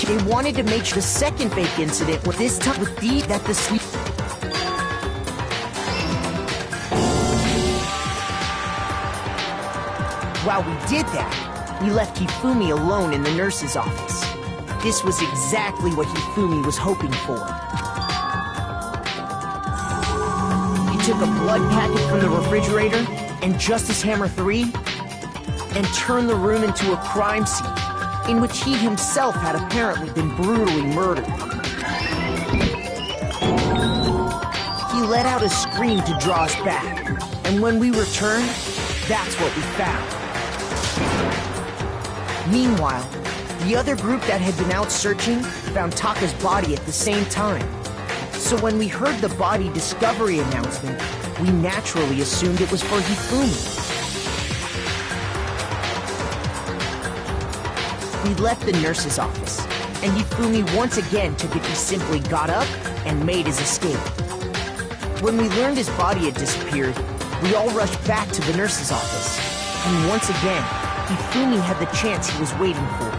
they wanted to make the second fake incident with this time with that the sleep. While we did that, we left Hifumi alone in the nurse's office. This was exactly what Hifumi was hoping for. He took a blood packet from the refrigerator and Justice Hammer 3 and turned the room into a crime scene in which he himself had apparently been brutally murdered. He let out a scream to draw us back, and when we returned, that's what we found. Meanwhile, the other group that had been out searching found Taka's body at the same time. So when we heard the body discovery announcement, we naturally assumed it was for Hifumi. We left the nurse's office, and Hifumi once again took it he simply got up and made his escape. When we learned his body had disappeared, we all rushed back to the nurse's office. And once again, Hifumi had the chance he was waiting for.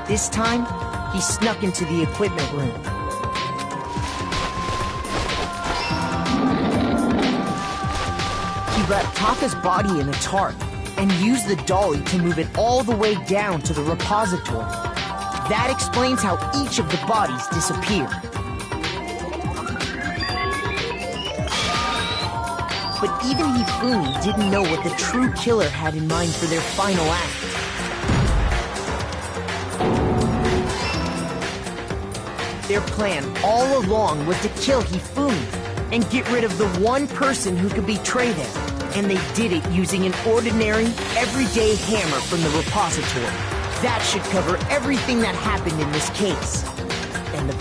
This time, he snuck into the equipment room. He wrapped Taka's body in a tarp and used the dolly to move it all the way down to the repository. That explains how each of the bodies disappeared. But even Hifumi didn't know what the true killer had in mind for their final act. Their plan all along was to kill Hifumi and get rid of the one person who could betray them. And they did it using an ordinary, everyday hammer from the repository. That should cover everything that happened in this case. And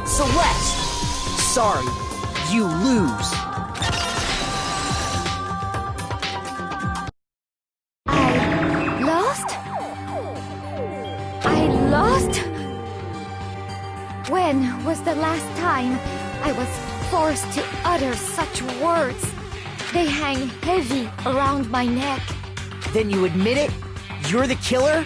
Celeste! Sorry, you lose. When was the last time I was forced to utter such words? They hang heavy around my neck. Then you admit it? You're the killer?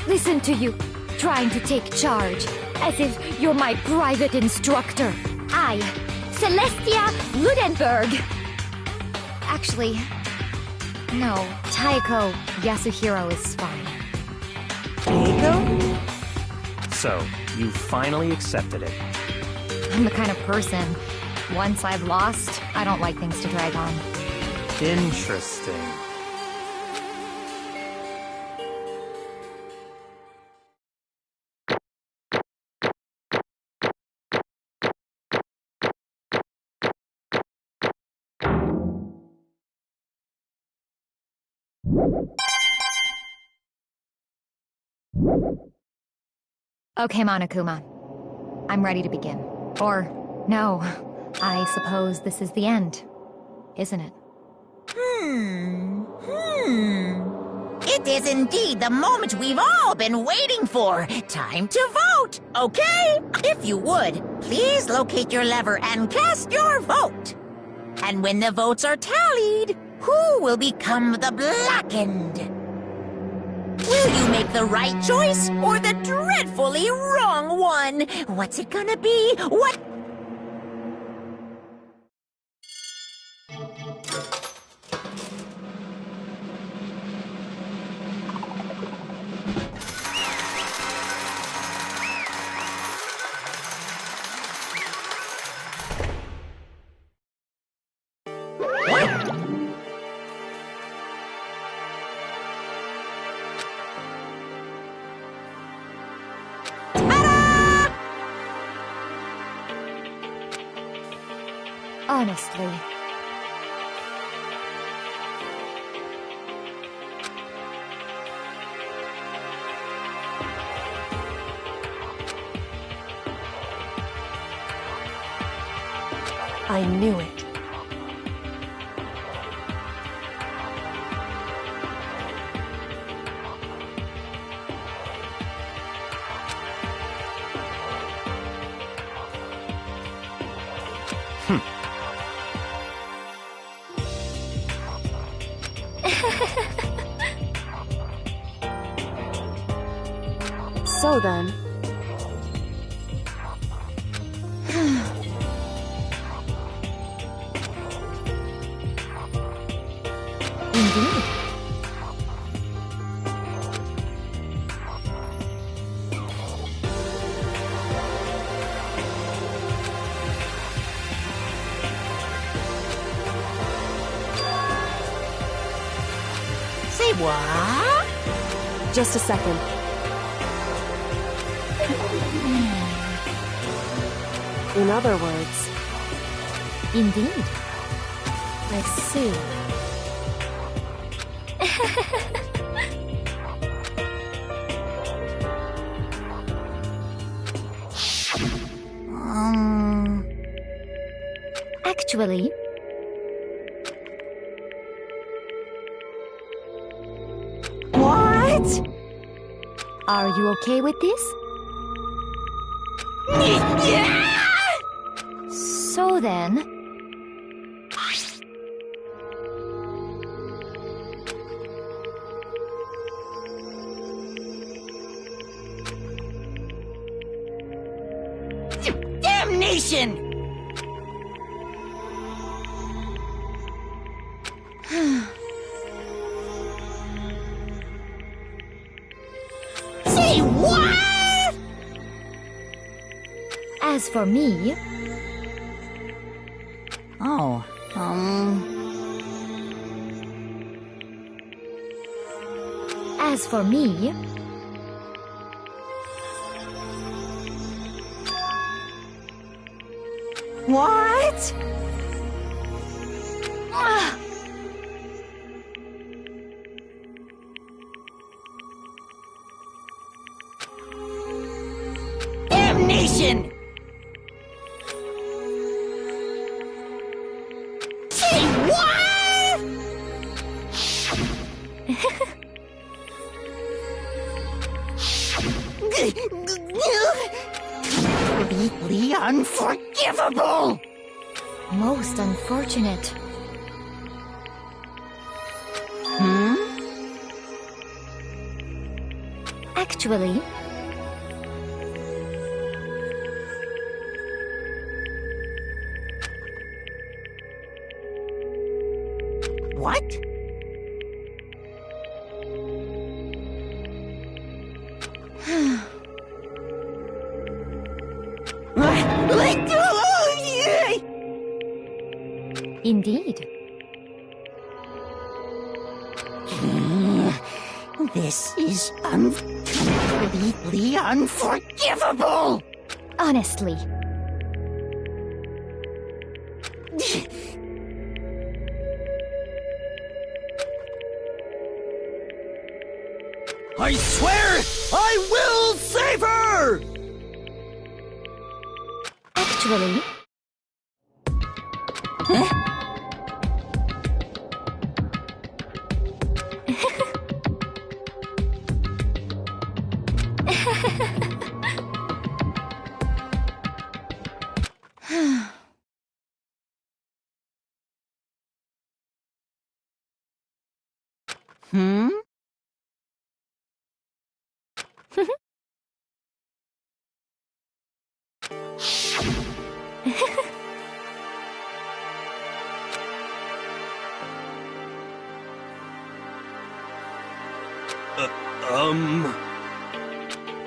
Listen to you, trying to take charge, as if you're my private instructor. I, Celestia Ludenberg. Actually, no, Taiko Yasuhiro is fine. Taiko? So, you finally accepted it. I'm the kind of person, once I've lost, I don't like things to drag on. Interesting. Okay, Monokuma. I'm ready to begin. Or, no, I suppose this is the end, isn't it? It is indeed the moment we've all been waiting for. Time to vote, okay? If you would, please locate your lever and cast your vote. And when the votes are tallied, who will become the Blackened? Will you make the right choice or the dreadfully wrong one? What's it gonna be? What? Honestly. I knew it. So then... Indeed. Say what? Just a second. In other words... Indeed. I see. Actually... What? Are you okay with this? So then... Damnation! Say what? As for me... Oh, As for me... What? Damnation! Say what? Completely unforgivable! Most unfortunate. Actually... What? Indeed. This is completely unforgivable! Honestly. I swear I will save her! Actually...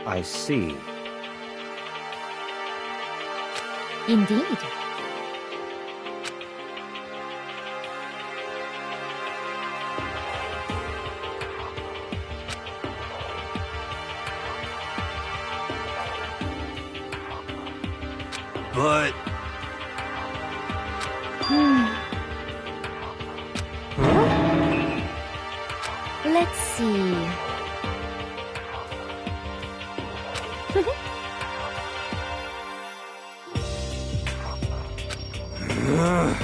I see. Indeed. But... Let's see... Well,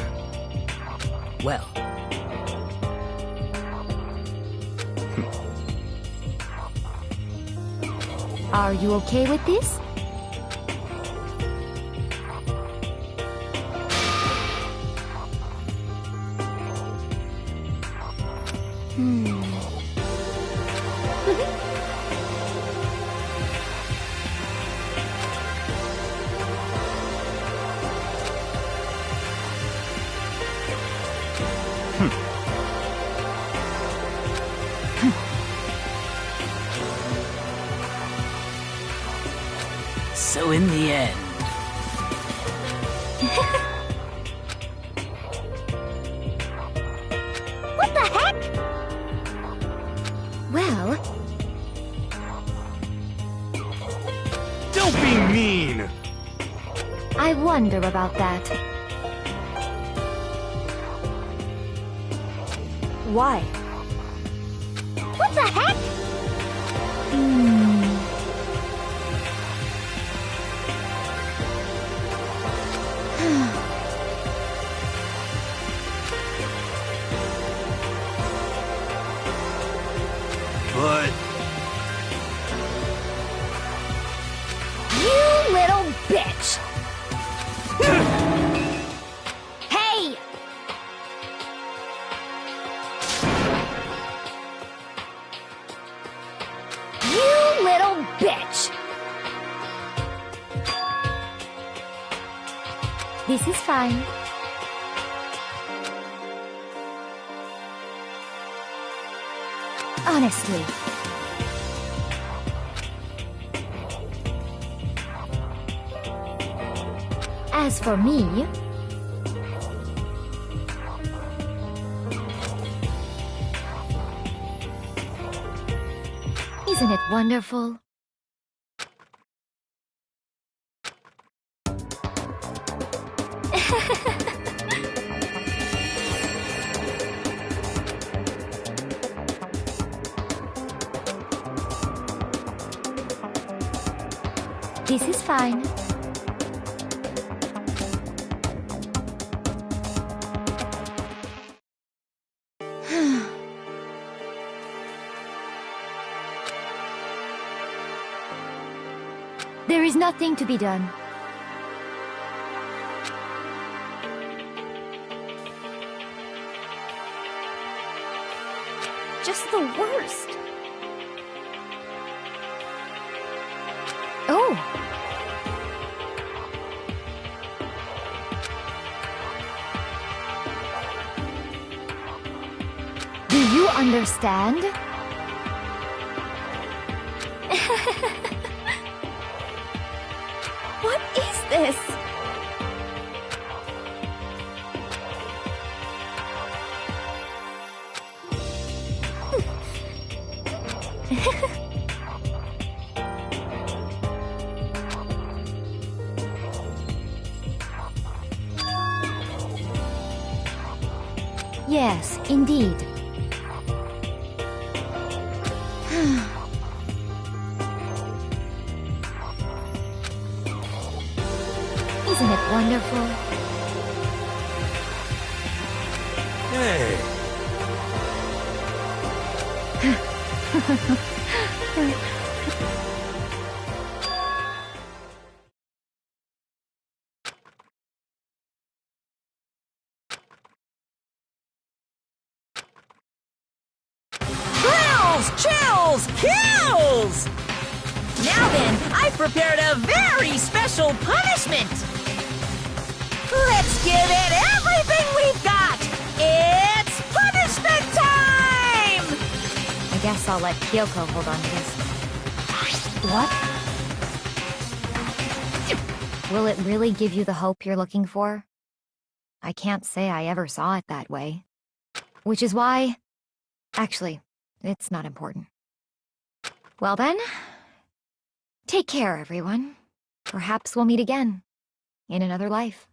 Are you okay with this? so in the end, What the heck? Well, Don't be mean! I wonder about that. Why? What the heck? But... You little bitch! Hey! You little bitch! This is fine. Honestly. As for me, isn't it wonderful? This is fine. There is nothing to be done. Just the worst. Oh. Do you understand? What is this? Yes, indeed. Isn't it wonderful? Hey, Thrills, chills, kills! Now then, I've prepared a very special punishment. Let's give it everything we've got. It's punishment time! I guess I'll let Kyoko hold on to this. What? Will it really give you the hope you're looking for? I can't say I ever saw it that way. Which is why... Actually, it's not important. Well then, take care, everyone. Perhaps we'll meet again. In another life.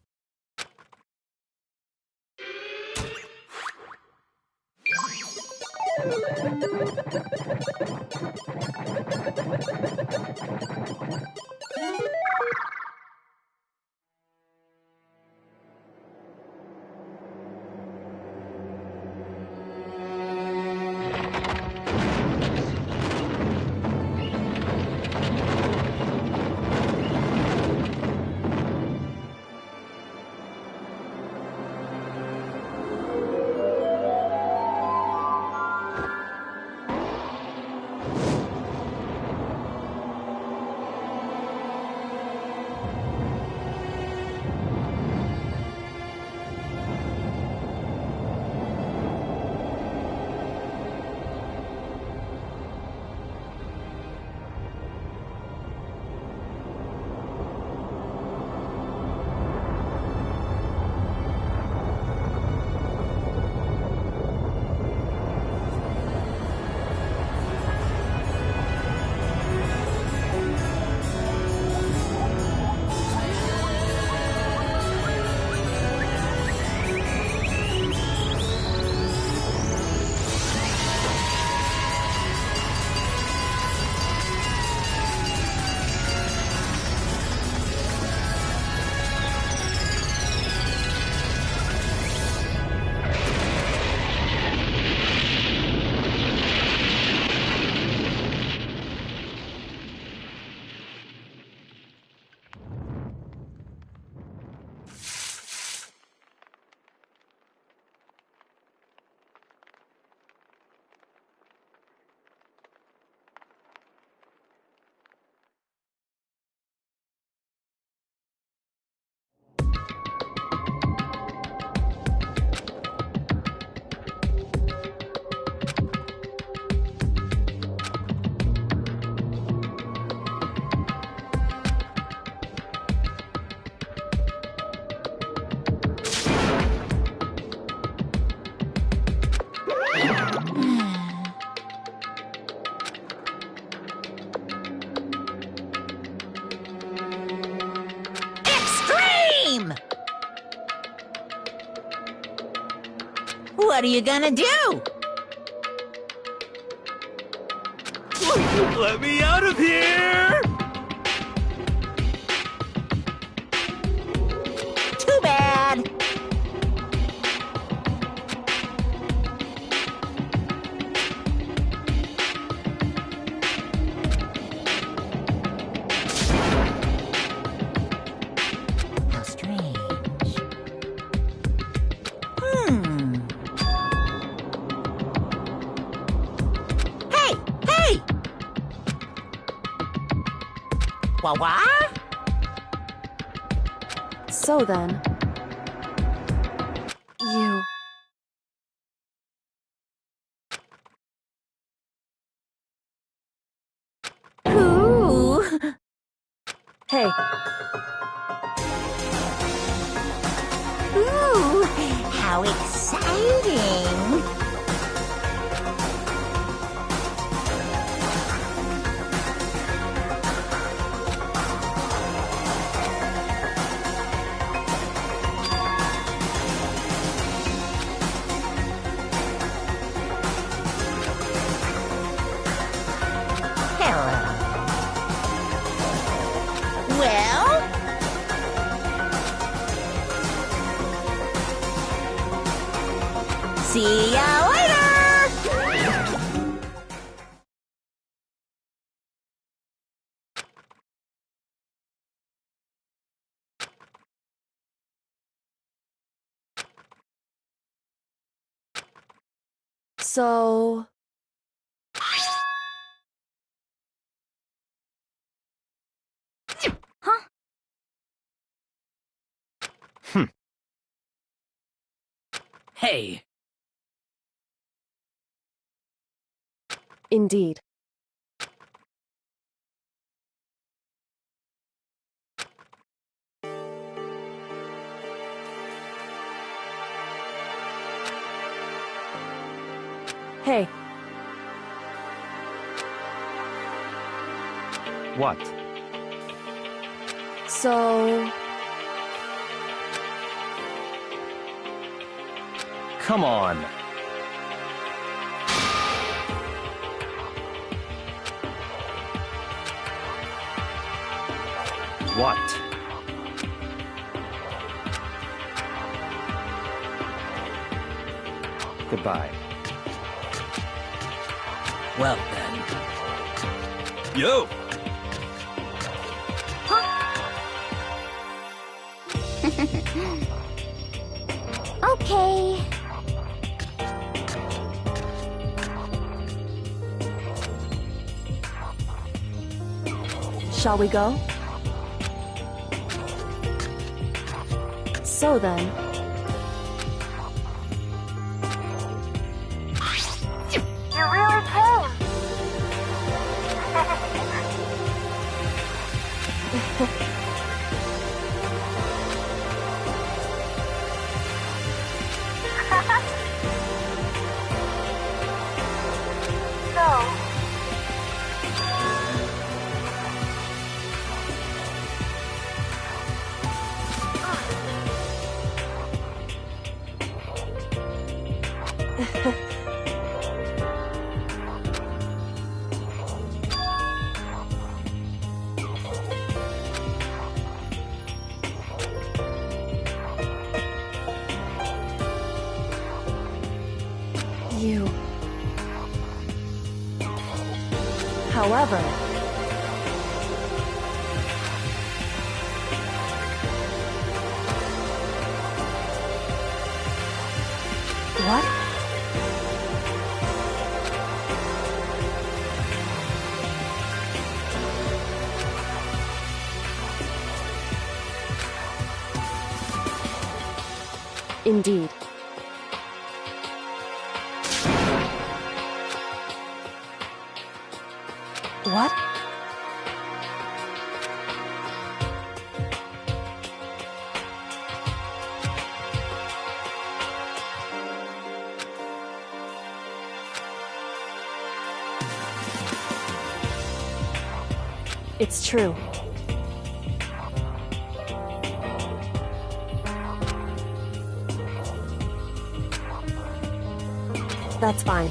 What are you gonna do? Let me out of here! Too bad. How strange. Hey! Hey! What? So then... You... Ooh! Hey, Ooh! How exciting! Hello. Well? See ya later! so... Huh? Hey, Indeed. Hey, What? so... Come on. What? Goodbye. well then. Yo! Okay. Shall we go? So then... You really came. So... You... However... What? Indeed. What? It's true. That's fine.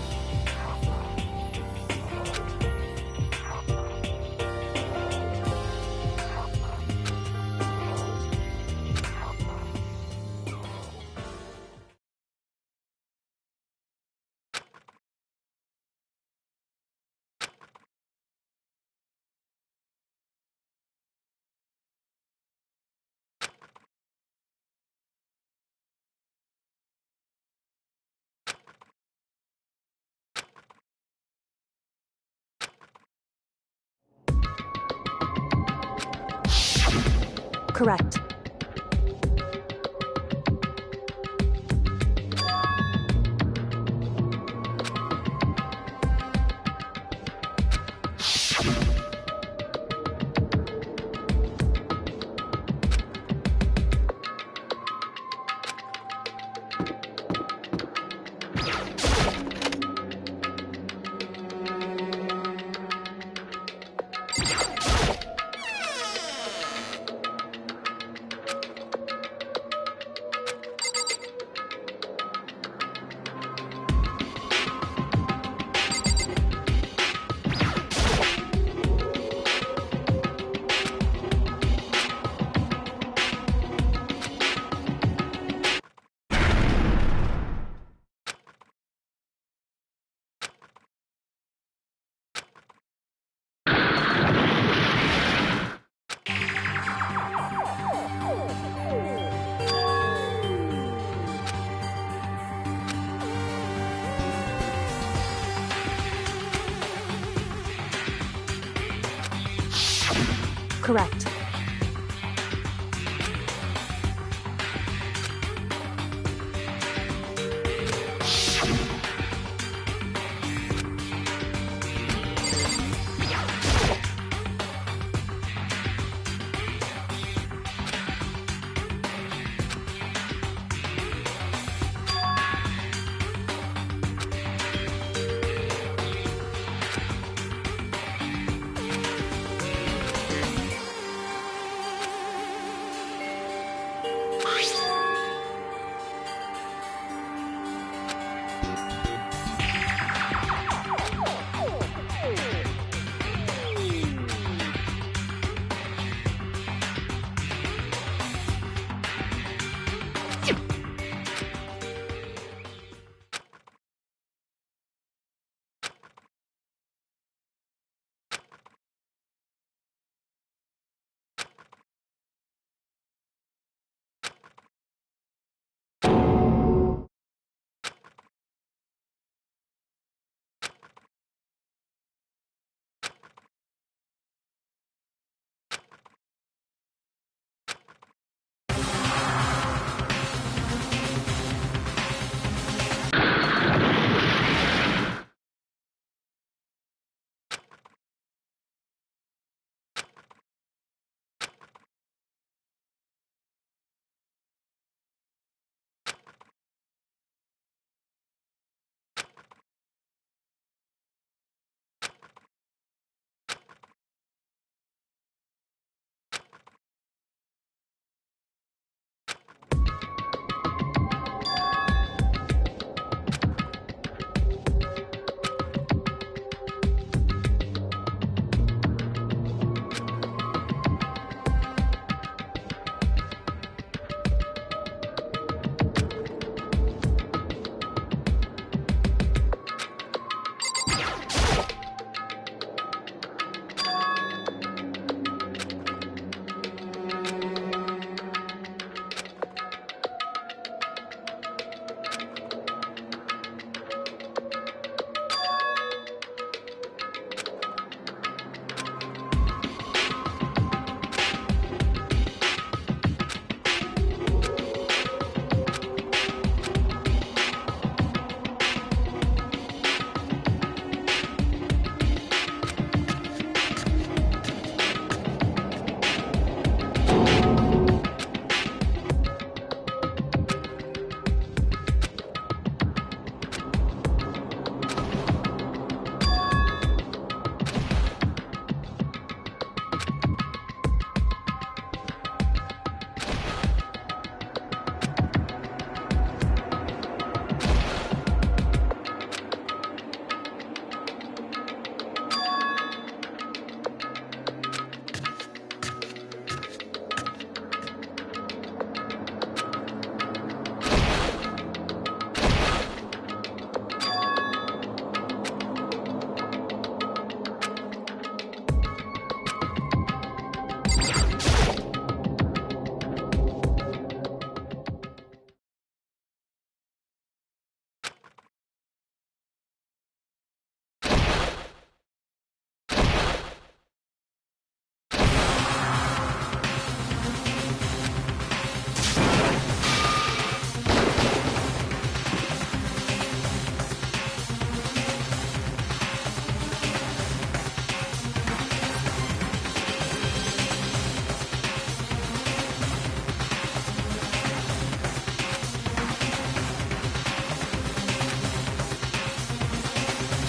Correct. Correct.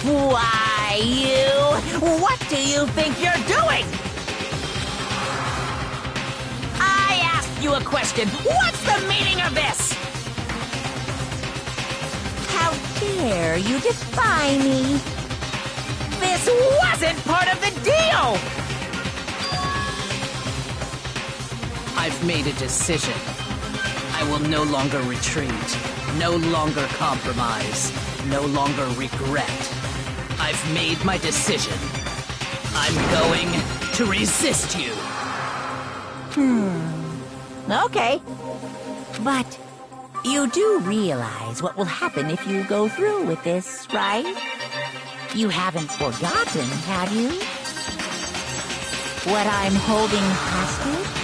Why, what do you think you're doing? I asked you a question. What's the meaning of this? How dare you defy me? This wasn't part of the deal! I've made a decision. I will no longer retreat, no longer compromise, no longer regret. I've made my decision. I'm going to resist you. Okay. But you do realize what will happen if you go through with this, right? You haven't forgotten, have you? What I'm holding hostage?